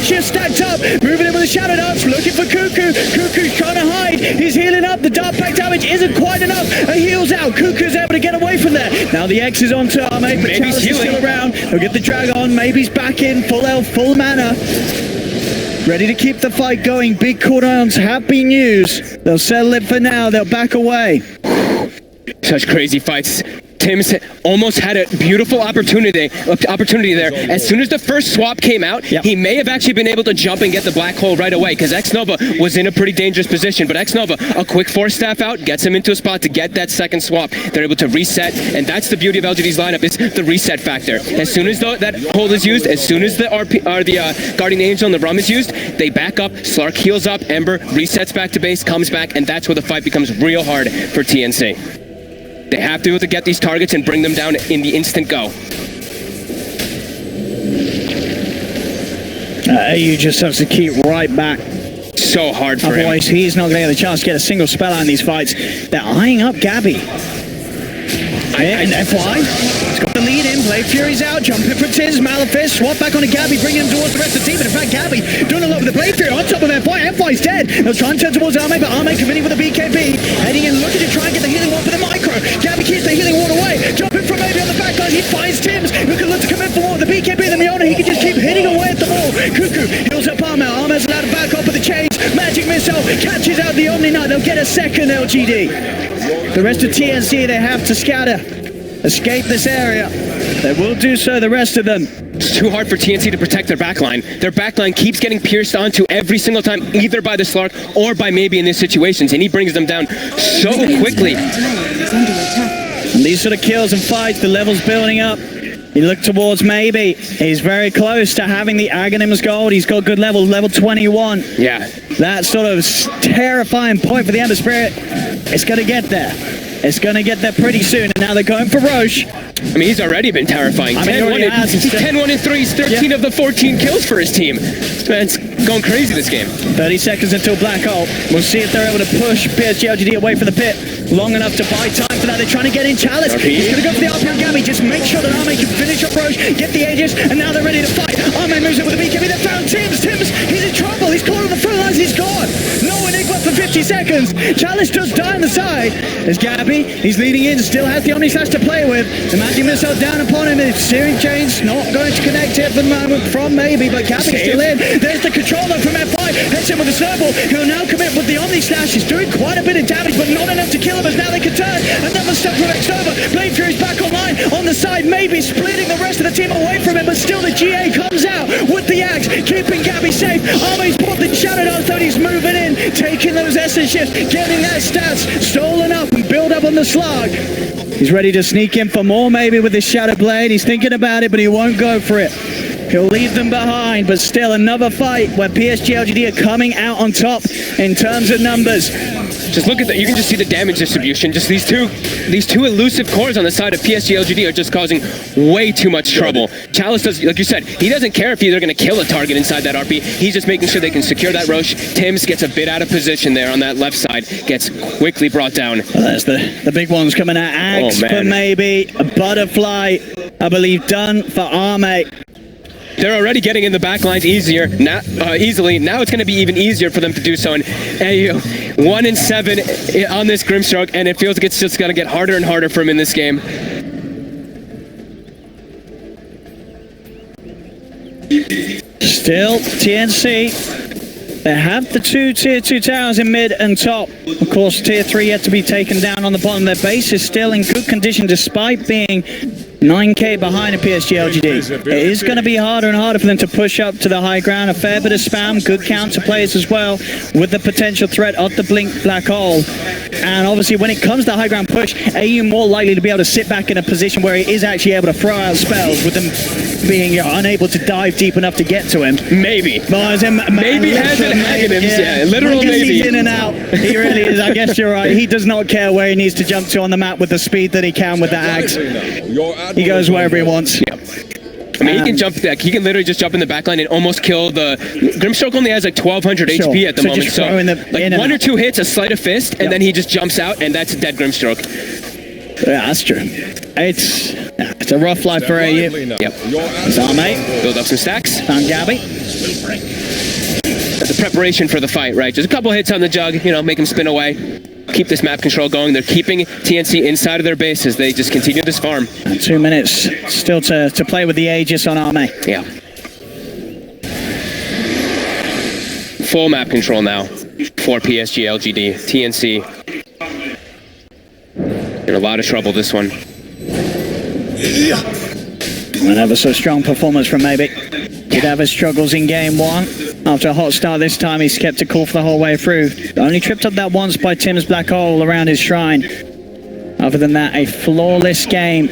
Assist shift stacked up. Moving in with the Shadow Darts. Looking for Cuckoo. Cuckoo's trying to hide. He's healing up. The Dart Pack damage isn't quite enough. A heal's out. Cuckoo's able to get away from there. Now the X is onto Arme, but Chalice is still around. He'll get the drag on. Maybe's back in. Full health, full mana. Ready to keep the fight going. Big cooldowns have been used. They'll settle it for now. They'll back away. Such crazy fights. Tim's almost had a beautiful opportunity there. As soon as the first swap came out, he may have actually been able to jump and get the black hole right away, because X-Nova was in a pretty dangerous position. But X-Nova, a quick force staff out, gets him into a spot to get that second swap. They're able to reset, and that's the beauty of LGD's lineup, is the reset factor. As soon as that hold is used, as soon as the Guardian Angel and the Rum is used, they back up, Slark heals up, Ember resets back to base, comes back, and that's where the fight becomes real hard for TNC. They have to be able to get these targets and bring them down in the instant go. You just have to keep right back. So hard for him. Otherwise, he's not going to get a chance to get a single spell out in these fights. They're eyeing up Gabby. And FY, he's got the lead in. Blade Fury's out. Jumping for Tiz. Malefice. Swap back onto Gabby, bringing him towards the rest of the team. But in fact, Gabby doing a lot with the Blade Fury on top of FY. FY's dead. They'll try and turn towards Arme, but Arme committing with the BKB. Heading in, looking to try and get the healing ward for the micro. Gabby keeps the healing ward away. Jumping from maybe on the back line. He finds Tims, who can look to commit for more. The BKB than the owner. He can just keep hitting away at the ball. Cuckoo heals up Arme. Arme's allowed to back up with the chains. Magic Missile catches out the Omni Knight. They'll get a second LGD. The rest of TNC, they have to scatter. Escape this area. They will do so, the rest of them. It's too hard for TNC to protect their backline. Their backline keeps getting pierced onto every single time, either by the Slark or by maybe in these situations, and he brings them down so quickly. And these sort of kills and fights, the level's building up. You look towards maybe. He's very close to having the Aghanim's gold. He's got good level 21. Yeah. That sort of terrifying point for the Ember Spirit. It's going to get there. It's going to get there pretty soon, and now they're going for Roche. I mean, he's already been terrifying. 10-1 and 3, 13 of the 14 kills for his team. This man's going crazy this game. 30 seconds until Black Hole. We'll see if they're able to push PSG.LGD away from the pit long enough to buy time for that. They're trying to get in Chalice. He's going to go for the RP on Gabby. Just make sure that Arme can finish up Roche, get the Aegis, and now they're ready to fight. Arme moves it with the BKB. They found Tims. Tims, he's in trouble. He's caught on the front lines. He's gone. No Enigma for 50 seconds. Chalice does die on the side. There's Gabby. He's leading in. Still has the Omni Slash to play with. The Magic Missile down upon him. It's Searing Chains not going to connect here for the moment from maybe, but Gabby's still in. There's the controller from F5. Hits him with a snowball. He'll now commit with the Omni Slash. He's doing quite a bit of damage, but not enough to kill him, as now they can turn. Another step from X-Nova. Blade Fury's back online. On the side, maybe splitting the rest of the team away from him, but still the GA comes out with the axe, keeping Gabby safe. Arme's bought the Shadow Dance, so he's moving in, taking those essence shifts, getting that stats stolen up and build up on the slug. He's ready to sneak in for more, maybe with his Shadow Blade. He's thinking about it, but he won't go for it. He'll leave them behind, but still another fight where PSG.LGD are coming out on top in terms of numbers. Just look at that. You can just see the damage distribution. Just these two elusive cores on the side of PSG.LGD are just causing way too much trouble. Chalice does, like you said, he doesn't care if they're going to kill a target inside that RP. He's just making sure they can secure that Roche. Tims gets a bit out of position there on that left side. Gets quickly brought down. Well, there's the big ones coming out. Axe for maybe. A Butterfly, I believe, done for Arme. They're already getting in the back lines easily. Now it's going to be even easier for them to do so. And 1 and 7 on this Grimstroke, and it feels like it's just going to get harder and harder for him in this game. Still TNC. They have the two tier 2 towers in mid and top. Of course, tier 3 yet to be taken down on the bottom. Their base is still in good condition despite being 9k behind a PSG.LGD. It is going to be harder and harder for them to push up to the high ground. A fair bit of spam, good counter players as well, with the potential threat of the Blink Black Hole. And obviously when it comes to the high ground push, AU more likely to be able to sit back in a position where he is actually able to throw out spells, with them being unable to dive deep enough to get to him. Maybe. Maybe has an Aghanim's, yeah, literal maybe. He's in and out. He really is. I guess you're right. He does not care where he needs to jump to on the map with the speed that he can with the axe. He goes wherever he wants. Yeah. I mean, he can jump. He can literally just jump in the backline and almost kill the Grimstroke. Only has like 1200 HP at the moment, so like 1 or 2 hits, a sleight of fist, and then he just jumps out, and that's a dead Grimstroke. Yeah, that's true. It's a rough life for AU. Yep. It's our mate. Build up some stacks. Found Gabby. That's the preparation for the fight, right? Just a couple hits on the jug, you know, make him spin away. Keep this map control going. They're keeping TNC inside of their bases. They just continue this farm. And 2 minutes still to play with the Aegis on Arme. Yeah. Full map control now for PSG.LGD. TNC. In a lot of trouble, this one. Another so strong performance from Maybe. Did have his struggles in game one. After a hot start this time, he's kept it cool for the whole way through. Only tripped up that once by Tim's black hole around his shrine. Other than that, a flawless game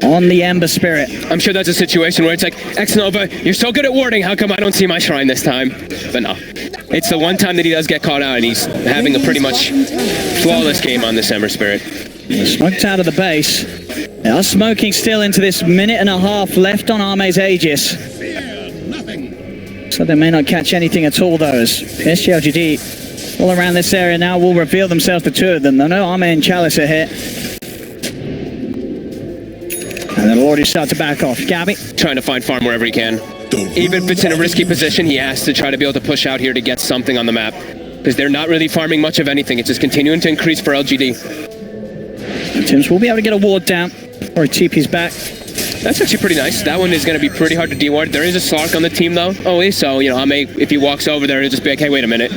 on the Ember Spirit. I'm sure that's a situation where it's like, X-Nova, you're so good at warding, how come I don't see my shrine this time? But no. It's the one time that he does get caught out, and he's having a pretty much flawless game on this Ember Spirit. Smoked out of the base. They are smoking still into this minute and a half left on Arme's Aegis. So they may not catch anything at all, though, as PSG.LGD all around this area now will reveal themselves, the two of them. They know Arme and Chalice are here. And they'll already start to back off. Gabby? Trying to find farm wherever he can. Even if it's in a risky position, he has to try to be able to push out here to get something on the map. Because they're not really farming much of anything. It's just continuing to increase for LGD. Tims will be able to get a ward down, or he TP's back. That's actually pretty nice. That one is going to be pretty hard to deward. There is a Slark on the team, though, always. So, you know, if he walks over there, he'll just be like, hey, wait a minute.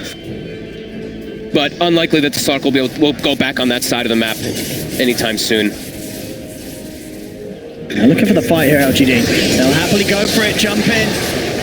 But unlikely that the Slark will go back on that side of the map anytime soon. They're looking for the fight here, LGD. They'll happily go for it, jump in.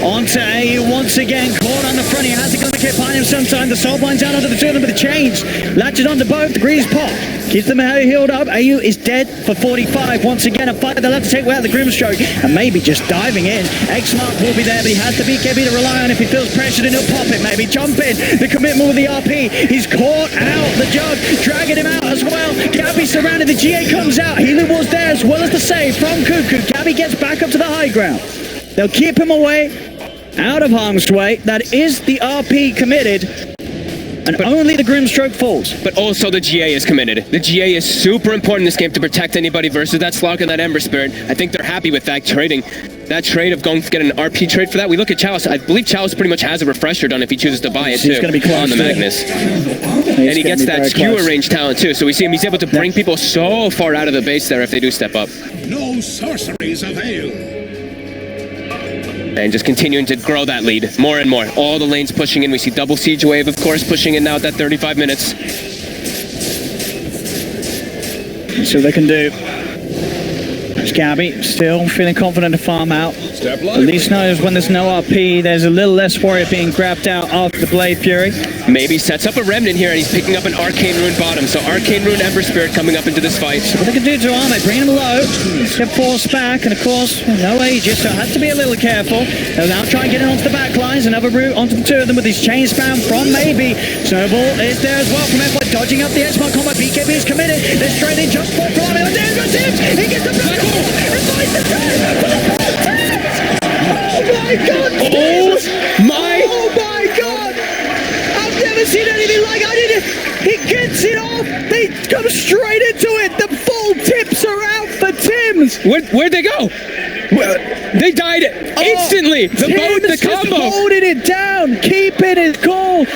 Onto AU once again, caught on the front. He has to come to get behind him sometime. The soul binds down onto the two of them with the chains. Latches onto both. The grease pop. Keeps them healed up. AU is dead for 45. Once again, a fight they'll have to take away out the Grimstroke. And maybe just diving in. X-Mark will be there, but he has to beat KB to rely on. If he feels pressured, and he'll pop it. Maybe jump in. The commitment with the RP. He's caught out the jug, dragging him out as well. Gabby surrounded. The GA comes out. Healing was there as well as the save from Cuckoo. Gabby gets back up to the high ground. They'll keep him away, out of harm's way. That is the RP committed, and only the Grimstroke falls. But also the GA is committed. The GA is super important in this game to protect anybody versus that Slark and that Ember Spirit. I think they're happy with that trading. That trade of going to get an RP trade for that. We look at Chalice. I believe Chalice pretty much has a refresher done if he chooses to buy it, too. He's going to be close on the Magnus. And he gets that skewer range talent, too. So we see him. He's able to bring people so far out of the base there if they do step up. No sorceries avail. And just continuing to grow that lead more and more. All the lanes pushing in. We see double siege wave, of course, pushing in now at that 35 minutes. Let's see what they can do. There's Gabby, still feeling confident to farm out. At least knows when there's no RP, there's a little less worry of being grabbed out after the Blade Fury. Maybe sets up a Remnant here, and he's picking up an Arcane Rune bottom. So Arcane Rune Ember Spirit coming up into this fight. So what they can do to Arme, bring him low, get forced back, and of course, no Aegis, so has to be a little careful. They'll now try and get it onto the back lines, another route onto the two of them with his chain spam from Maybe. Snowball is there as well from F1, dodging up the X-Mark combat. BKB is committed. They're straight in just for Arme. And there's the Tims! He gets the black hole! And finds the Oh my god! Oh my god! I've never seen anything like it! He gets it off! They come straight into it! The full tips are out for Tims! Where'd they go? They died instantly! The boat, the combo! Just holding it down, keeping it cool!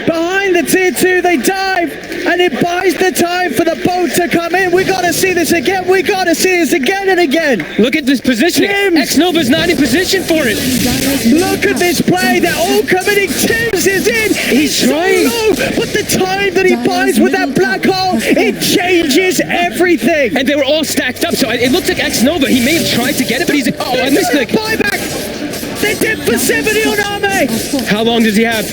Behind the tier 2, they dive, and it buys the time for the boat to come in. We gotta see this again. We gotta see this again and again. Look at this positioning. X-Nova's not in position for it. Look at this play. They're all committing. Tims is in. He's trying. So low, but the time that he buys with that black hole, it changes everything. And they were all stacked up, so it looked like X-Nova. He may have tried to get it, but he's like, oh, I missed it. Buyback. They did for 70 on Arme. How long does he have?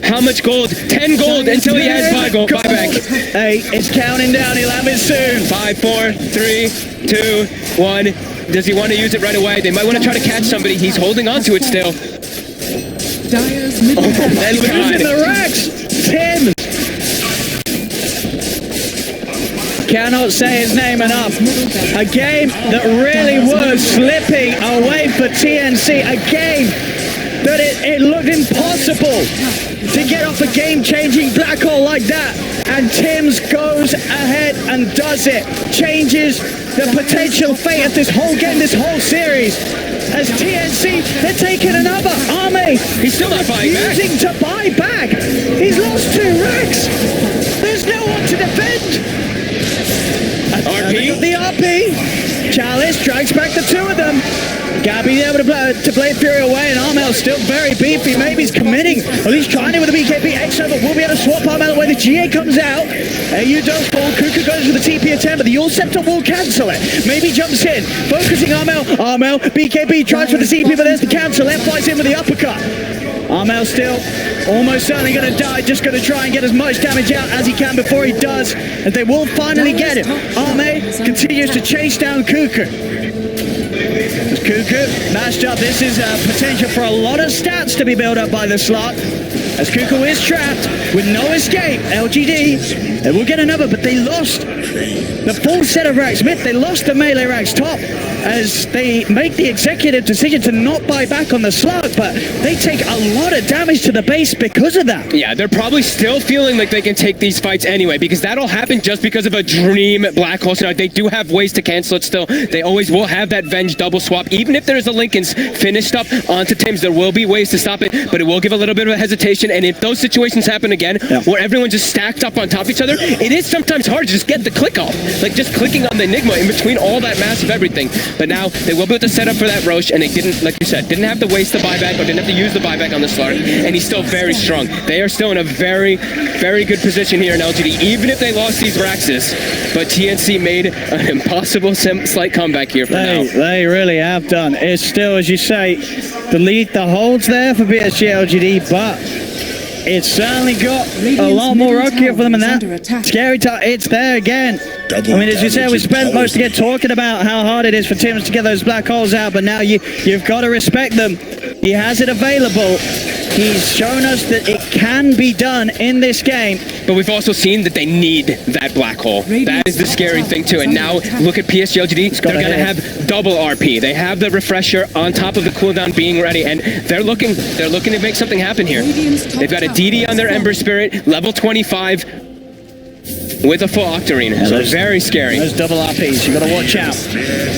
How much gold? 10 gold until he has 5 gold. Buyback. Hey, it's counting down. He'll have it soon. 5, 4, 3, 2, 1. Does he want to use it right away? They might want to try to catch somebody. He's holding on to it still. Dyer's middle They're losing the racks. Tim. Cannot say his name enough. A game that really was slipping away for TNC. A game that it looked impossible to get off a game-changing black hole like that. And Tim's goes ahead and does it. Changes the potential fate of this whole game, this whole series. As TNC, they're taking another army. He's still not buying back. Refusing to buy back. He's lost 2 racks. There's no one to defend. RP? The RP. Chalice drags back the 2 of them. Gabby able to blade Fury away, and Armel's still very beefy. Maybe he's committing, or he's trying it with the BKB. X-Nova will be able to swap Armel away. The GA comes out. AU does fall. Kuka goes for the TP attempt, but the Yule Scepter will cancel it. Maybe jumps in, focusing Armel. Armel, BKB tries for the CP, but there's the cancel. Then flies in with the uppercut. Armel still almost certainly going to die, just going to try and get as much damage out as he can before he does, and they will finally get him. Arme continues to chase down Kuka. As Kuku mashed up, this is potential for a lot of stats to be built up by the slot. As Kuku is trapped with no escape, LGD, they will get another, but they lost the full set of racks. Myth, they lost the melee racks top as they make the executive decision to not buy back on the slug, but they take a lot of damage to the base because of that. Yeah, they're probably still feeling like they can take these fights anyway, because that'll happen just because of a dream black hole scenario. They do have ways to cancel it still. They always will have that Venge double swap. Even if there's a Lincoln's finished up onto Tim's, there will be ways to stop it, but it will give a little bit of a hesitation. And if those situations happen again, where everyone's just stacked up on top of each other, it is sometimes hard to just get the click off. Like just clicking on the Enigma in between all that massive everything. But now they will be able to set up for that Roche, and they didn't, like you said, didn't have to waste the buyback or didn't have to use the buyback on the Slark, and he's still very strong. They are still in a very, very good position here in LGD, even if they lost these Raxes. But TNC made an impossible slight comeback here for now. They really have done. It's still, as you say, the lead, the holds there for PSG.LGD, but it's certainly got a lot more rockier for them than that. Scary time, it's there again. I mean, as you said, we spent most of it talking about how hard it is for teams to get those black holes out, but now you've got to respect them. He has it available. He's shown us that it can be done in this game. But we've also seen that they need that black hole. That is the scary thing too. And now look at PSG.LGD. They're going to have double RP. They have the refresher on top of the cooldown being ready, and they're looking to make something happen here. They've got a DD on their Ember Spirit, level 25, with a full Octarine. Yeah, so very scary. Those double RPs, you got to watch out.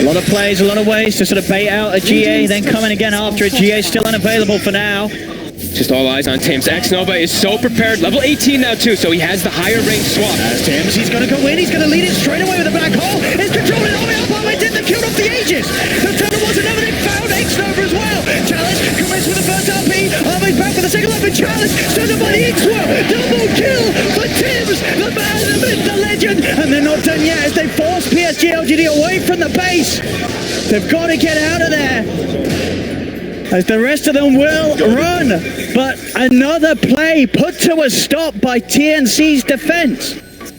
A lot of plays, a lot of ways to sort of bait out a GA, then coming again after it. GA still unavailable for now. Just all eyes on Tims. X-Nova is so prepared. Level 18 now too, so he has the higher range swap. As Tims, he's going to go in. He's going to lead it straight away with a black hole. It's controlling all the way up. Arme did the kill off the Aegis. The tunnel was another. They found X-Nova as well. Chalice commits with the first RP. Arme's back for the second one. Chalice stood up by the X-Well. Double kill for Tims, the man, the myth, the legend. And they're not done yet as they force PSG.LGD away from the base. They've got to get out of there, as the rest of them will run. But another play put to a stop by TNC's defense.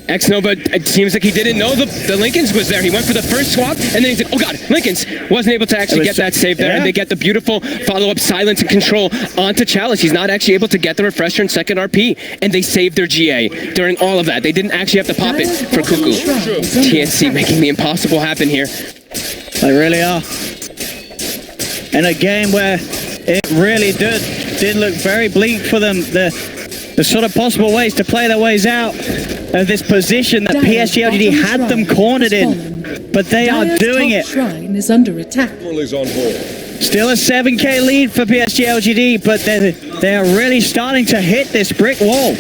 X-Nova, it seems like he didn't know the Lincolns was there. He went for the first swap, and then he said, oh god, Lincolns. Wasn't able to actually get that save there, and they get the beautiful follow-up silence and control onto Chalice. He's not actually able to get the refresher and second RP, and they saved their GA during all of that. They didn't actually have to pop it for Cuckoo. TNC making the impossible happen here. They really are. In a game where it really did look very bleak for them, the sort of possible ways to play their ways out of this position that PSG.LGD had them cornered in, but they are doing it. Shrine is under attack. Still a 7k lead for PSG.LGD, but they're really starting to hit this brick wall.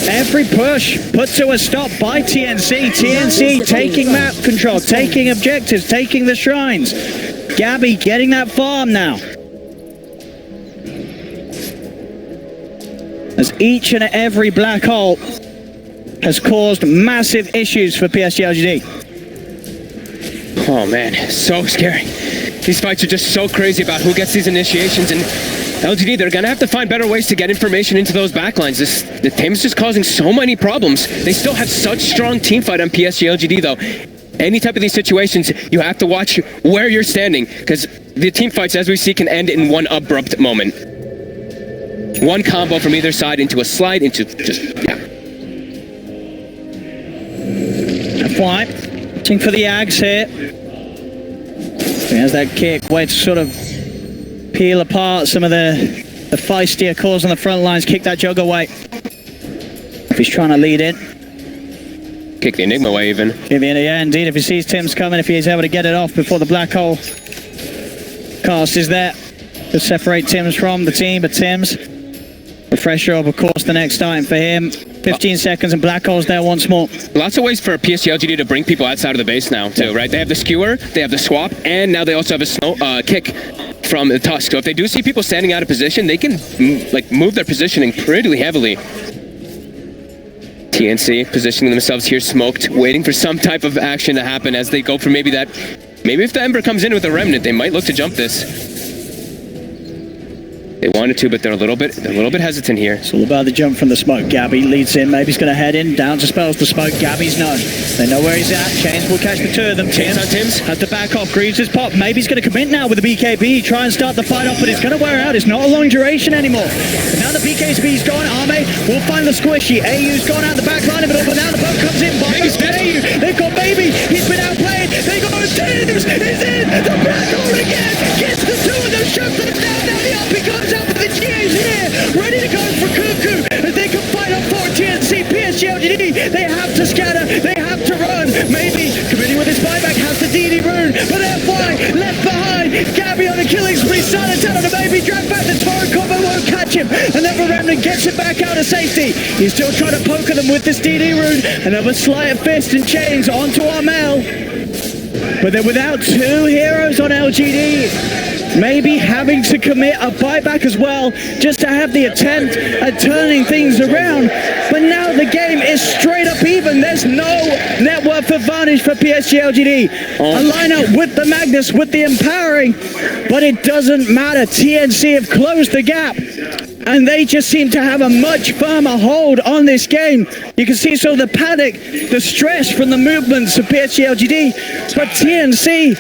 Every push put to a stop by TNC. TNC taking map control, taking objectives, taking the shrines. Gabby getting that farm now. As each and every black hole has caused massive issues for PSG.LGD. Oh man, so scary. These fights are just so crazy about who gets these initiations, and LGD, they're gonna have to find better ways to get information into those backlines. The team is just causing so many problems. They still have such strong team fight on PSG.LGD though. Any type of these situations, you have to watch where you're standing, because the team fights, as we see, can end in one abrupt moment. One combo from either side into a slide, into just, yeah. F1, watching for the Ags here. He has that kick, way to sort of peel apart some of the the feistier calls on the front lines. Kick that jug away. If he's trying to lead in. Kick the Enigma away even. Yeah, indeed. If he sees Tim's coming, if he is able to get it off before the black hole cast is there to separate Tim's from the team, but Tim's refresher of course the next item for him. 15 seconds and black hole's there once more. Lots of ways for PSG.LGD to bring people outside of the base now too, right? They have the skewer, they have the swap, and now they also have a snow kick from the tusk. So if they do see people standing out of position, they can like move their positioning pretty heavily. TNC positioning themselves here, smoked, waiting for some type of action to happen as they go for maybe that. Maybe if the Ember comes in with a remnant, they might look to jump this. They wanted to, but they're a little bit hesitant here. It's all about the jump from the smoke. Gabby leads in. Maybe he's going to head in. Down to spells the smoke. Gabby's known. They know where he's at. Chains will catch the two of them. Chains on Tim's. Has to back off. Greaves his pop. Maybe he's going to commit now with the BKB. Try and start the fight off, but it's going to wear out. It's not a long duration anymore. But now the BKB's gone. Arme will find the squishy. AU's gone out the back line of it all, but now the boat comes in. Baby's AU. They've got Baby. He's been outplayed. They got Tims. He's in. The black hole again. Gets the two of them. Shuts them down. Now the up. He comes up with the GA's here. Ready to go for Cuckoo. As they can fight up for TNC. PSG.LGD. They have to scatter. They have to run. Maybe committing with his buyback has the DD rune. But FY left behind. Gabby on a killing spree. Silent out on the Baby. Drag back the Torrent combo. Won't catch him. Another remnant gets it back out of safety. He's still trying to poke at them with this DD rune. Another sleight of fist and chains onto Armel. But they're without two heroes on LGD. Maybe having to commit a buyback as well, just to have the attempt at turning things around. But now the game is straight up even. There's no net worth advantage for PSG.LGD. A lineup with the Magnus, with the empowering, but it doesn't matter. TNC have closed the gap. And they just seem to have a much firmer hold on this game. You can see some of the panic, the stress from the movements of PSG.LGD. But TNC,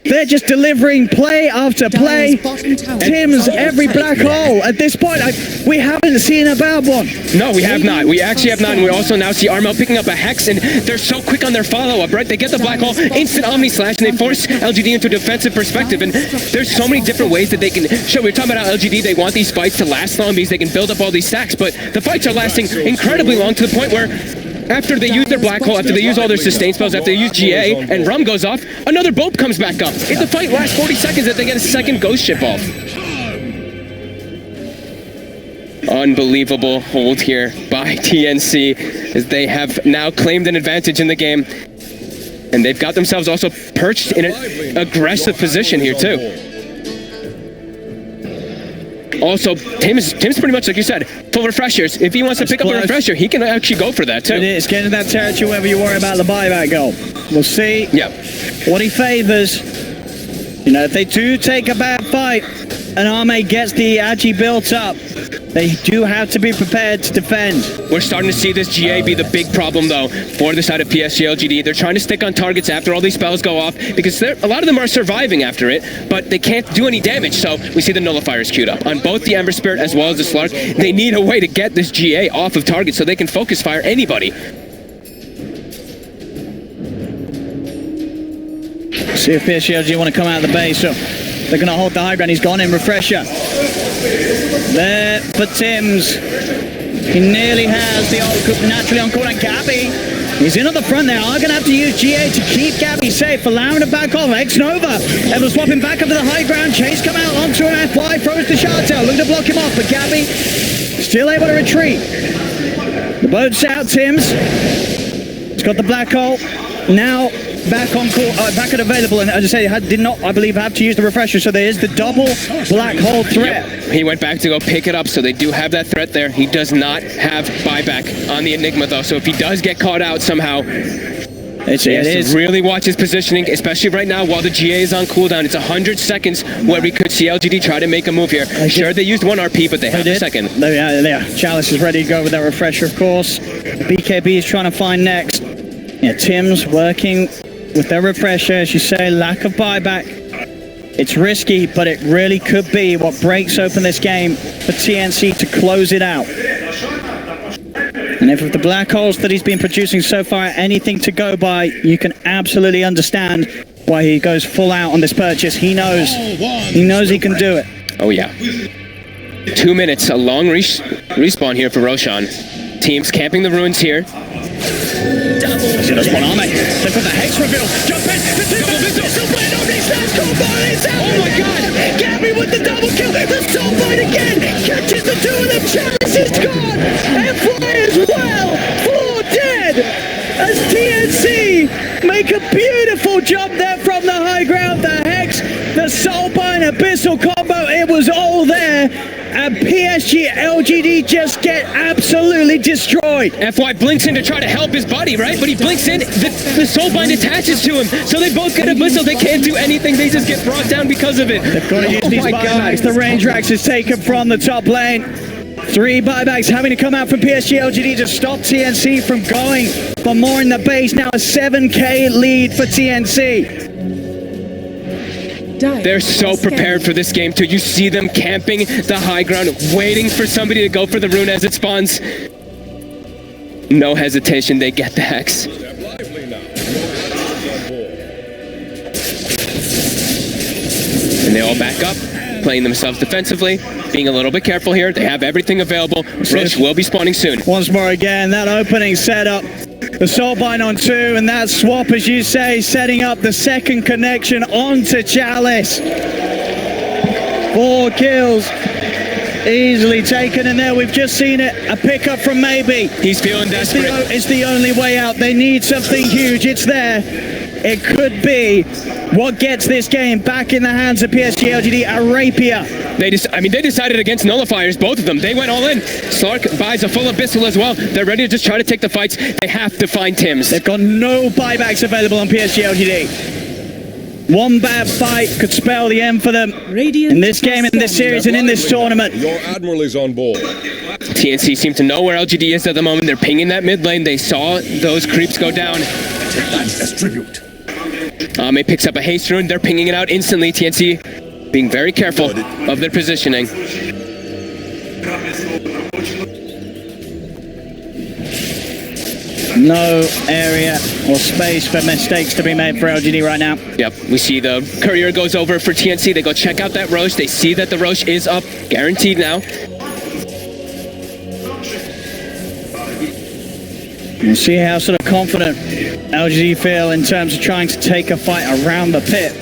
they're just delivering play after play. Tim's every black hole. At this point, we haven't seen a bad one. No, we have not. We actually have not. And we also now see Armel picking up a Hex, and they're so quick on their follow-up, right? They get the black hole, instant Omni Slash, and they force LGD into a defensive perspective. And there's so many different ways that they can show. We were talking about how LGD, they want these fights to last long because they can build up all these stacks, but the fights are lasting incredibly long to the point where after they use their black hole, after they use all their sustain spells, after they use GA, and Rum goes off, another boat comes back up. If the fight lasts 40 seconds, if they get a second ghost ship off. Unbelievable hold here by TNC, as they have now claimed an advantage in the game. And they've got themselves also perched in an aggressive position here too. Also, Tim's pretty much, like you said, full refreshers. If he wants to pick up a refresher, he can actually go for that too. It is getting that territory wherever you worry about the buyback goal. We'll see what he favors. You know, if they do take a bad fight and Arme gets the Agi built up, they do have to be prepared to defend. We're starting to see this GA be the big problem, though, for the side of PSG.LGD. They're trying to stick on targets after all these spells go off, because a lot of them are surviving after it, but they can't do any damage. So we see the nullifiers queued up on both the Ember Spirit as well as the Slark. They need a way to get this GA off of target so they can focus fire anybody. See if PSG.LGD want to come out of the base, so they're going to hold the high ground. He's gone in, refresher. There for Tim's. He nearly has the naturally on call, and Gabby. He's in at the front there. Are going to have to use GA to keep Gabby safe, allowing to back off. X-Nova. Ever swapping back up to the high ground. Chase come out onto an FY, throws the shard tail. Looking to block him off, but Gabby still able to retreat. The boat's out, Tim's. He's got the black hole. Now back on call, back and available, and as I say, did not, I believe, have to use the refresher, so there is the double black hole threat. Yep. He went back to go pick it up, so they do have that threat there. He does not have buyback on the Enigma, though, so if he does get caught out somehow, he has to really watch his positioning, especially right now while the GA is on cooldown. It's 100 seconds where we could see LGD try to make a move here. Sure, they used one RP, but they have a second. Yeah, Chalice is ready to go with that refresher, of course. BKB is trying to find next. Yeah, Tim's working with their refresher, as you say, lack of buyback. It's risky, but it really could be what breaks open this game for TNC to close it out. And if the black holes that he's been producing so far are anything to go by, you can absolutely understand why he goes full out on this purchase. He knows he can do it. Oh yeah. 2 minutes, a long respawn here for Roshan. Teams camping the ruins here. There's one arm, mate. They've got the Hex reveal. Jump in. The Soulblade on these snaps. It's out. Oh my god. Gabby with the double kill. The Soulblade again. Catches the two of them. Chalice is gone. And Fly as well. 4 dead. As TNC make a beautiful jump there from the high ground. The Hex, the Soulbind, Abyssal combo. It was all there. And PSG.LGD just get absolutely destroyed. FY blinks in to try to help his buddy, right? But he blinks in, the Soulbind attaches to him. So they both get a missile. They can't do anything. They just get brought down because of it. They've got to use these buybacks. The range racks is taken from the top lane. 3 buybacks having to come out from PSG.LGD to stop TNC from going for more in the base. Now a 7k lead for TNC. They're so prepared for this game too. You see them camping the high ground, waiting for somebody to go for the rune as it spawns. No hesitation, they get the Hex. And they all back up, playing themselves defensively, being a little bit careful here. They have everything available. Rosh will be spawning soon. Once more again, that opening setup. The Soulbind on 2, and that swap, as you say, setting up the second connection onto Chalice. 4 kills. Easily taken in there. We've just seen it. A pickup from Maybe. He's feeling desperate. It's the only way out. They need something huge. It's there. It could be what gets this game back in the hands of PSG.LGD, a rapier. They decided against nullifiers, both of them. They went all in. Slark buys a full Abyssal as well. They're ready to just try to take the fights. They have to find Tims. They've got no buybacks available on PSG.LGD. One bad fight could spell the end for them in this game, in this series, and in this tournament. Your Admiral is on board. TNC seem to know where LGD is at the moment. They're pinging that mid lane. They saw those creeps go down. As tribute. It picks up a haste rune. They're pinging it out instantly. TNC being very careful of their positioning. No area or space for mistakes to be made for LGD right now. Yep, we see the courier goes over for TNC. They go check out that Rosh. They see that the Rosh is up, guaranteed now. We'll see how sort of confident LGD feel in terms of trying to take a fight around the pit.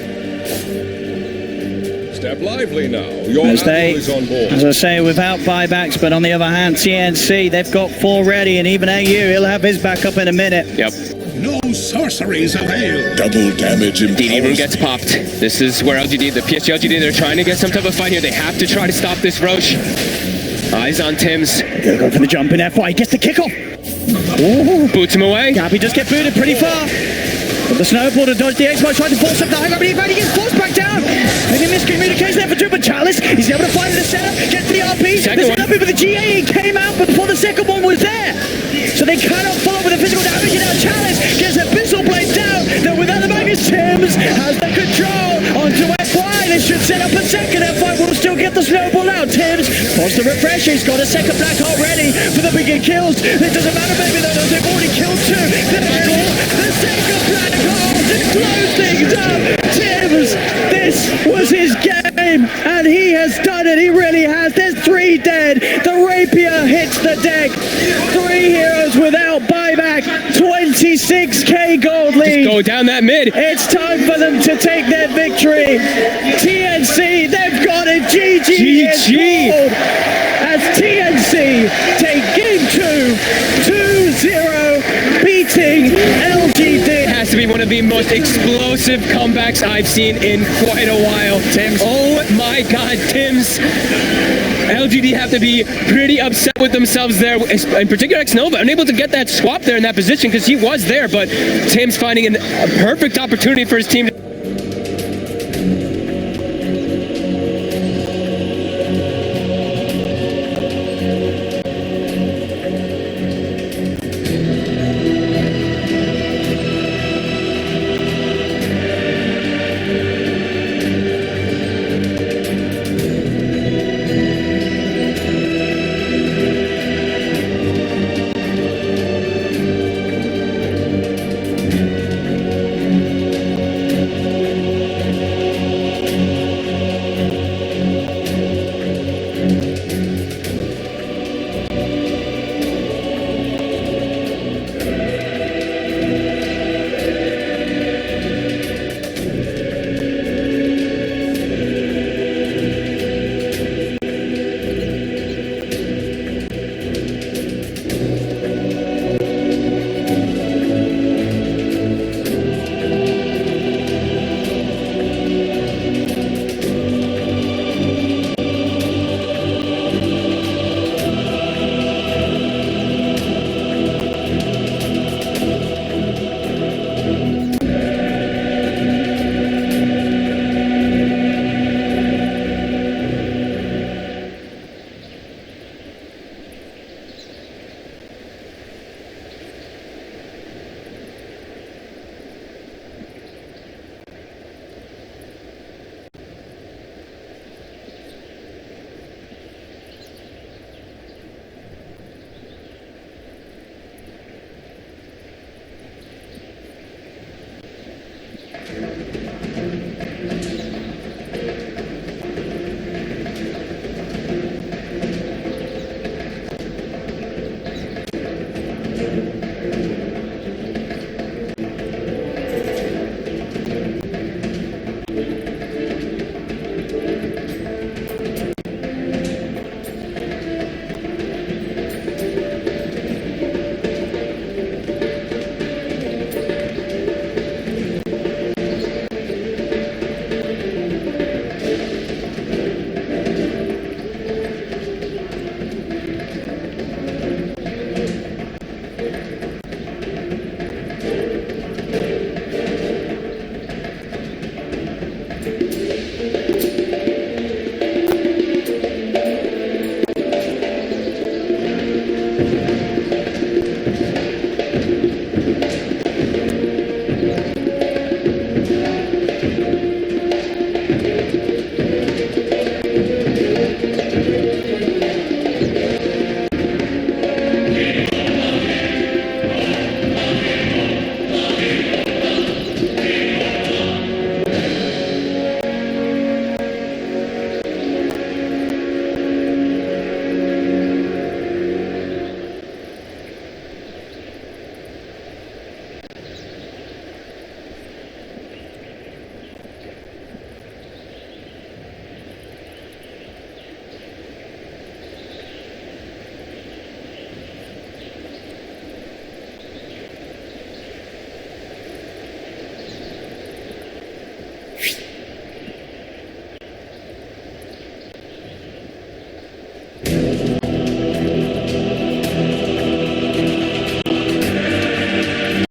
Step lively now. Your As Admiral is on board. I say, without buybacks, but on the other hand, TNC, they've got 4 ready, and even AU, he'll have his back up in a minute. Yep. No sorceries avail. Double damage DD room gets popped. This is where LGD, the PSG.LGD, they're trying to get some type of fight here. They have to try to stop this Rosh. Eyes on Tims. Gonna go for the jump in FY, he gets the kickoff. Ooh. Boots him away. Gabby just get booted pretty far. But the snowball to dodge the X-Box, trying to force up the high gravity, he gets forced back down. Maybe miscommunication there for two, but Chalice, he's able to find the setup, gets the RP. There's an RP with the GA, he came out before the second one was there. So they cannot follow with the physical damage, and now Chalice gets a Abyssal Blade down. Then without the Magnus, Tims has the control onto FY. They should set up a second. FY will still get the snowball out. Tims wants to refresh, he's got a second black hole ready for the bigger kills. It doesn't matter, baby, though, they've already killed 2. The second black hole to close things up. Tims, this was his game, and he has done it. He really has. There's 3 dead. The rapier hits the deck. 3 heroes without buyback. 26k gold lead. Just go down that mid. It's time for them to take their victory. TNC, they've got it. GG. As TNC take game 2, 2-0, beating LGD. Has to be one of the most explosive comebacks I've seen in quite a while. Tims. Oh my god, Tims. LGD have to be pretty upset with themselves there, in particular Xnova, unable to get that swap there in that position because he was there, but Tims finding a perfect opportunity for his team to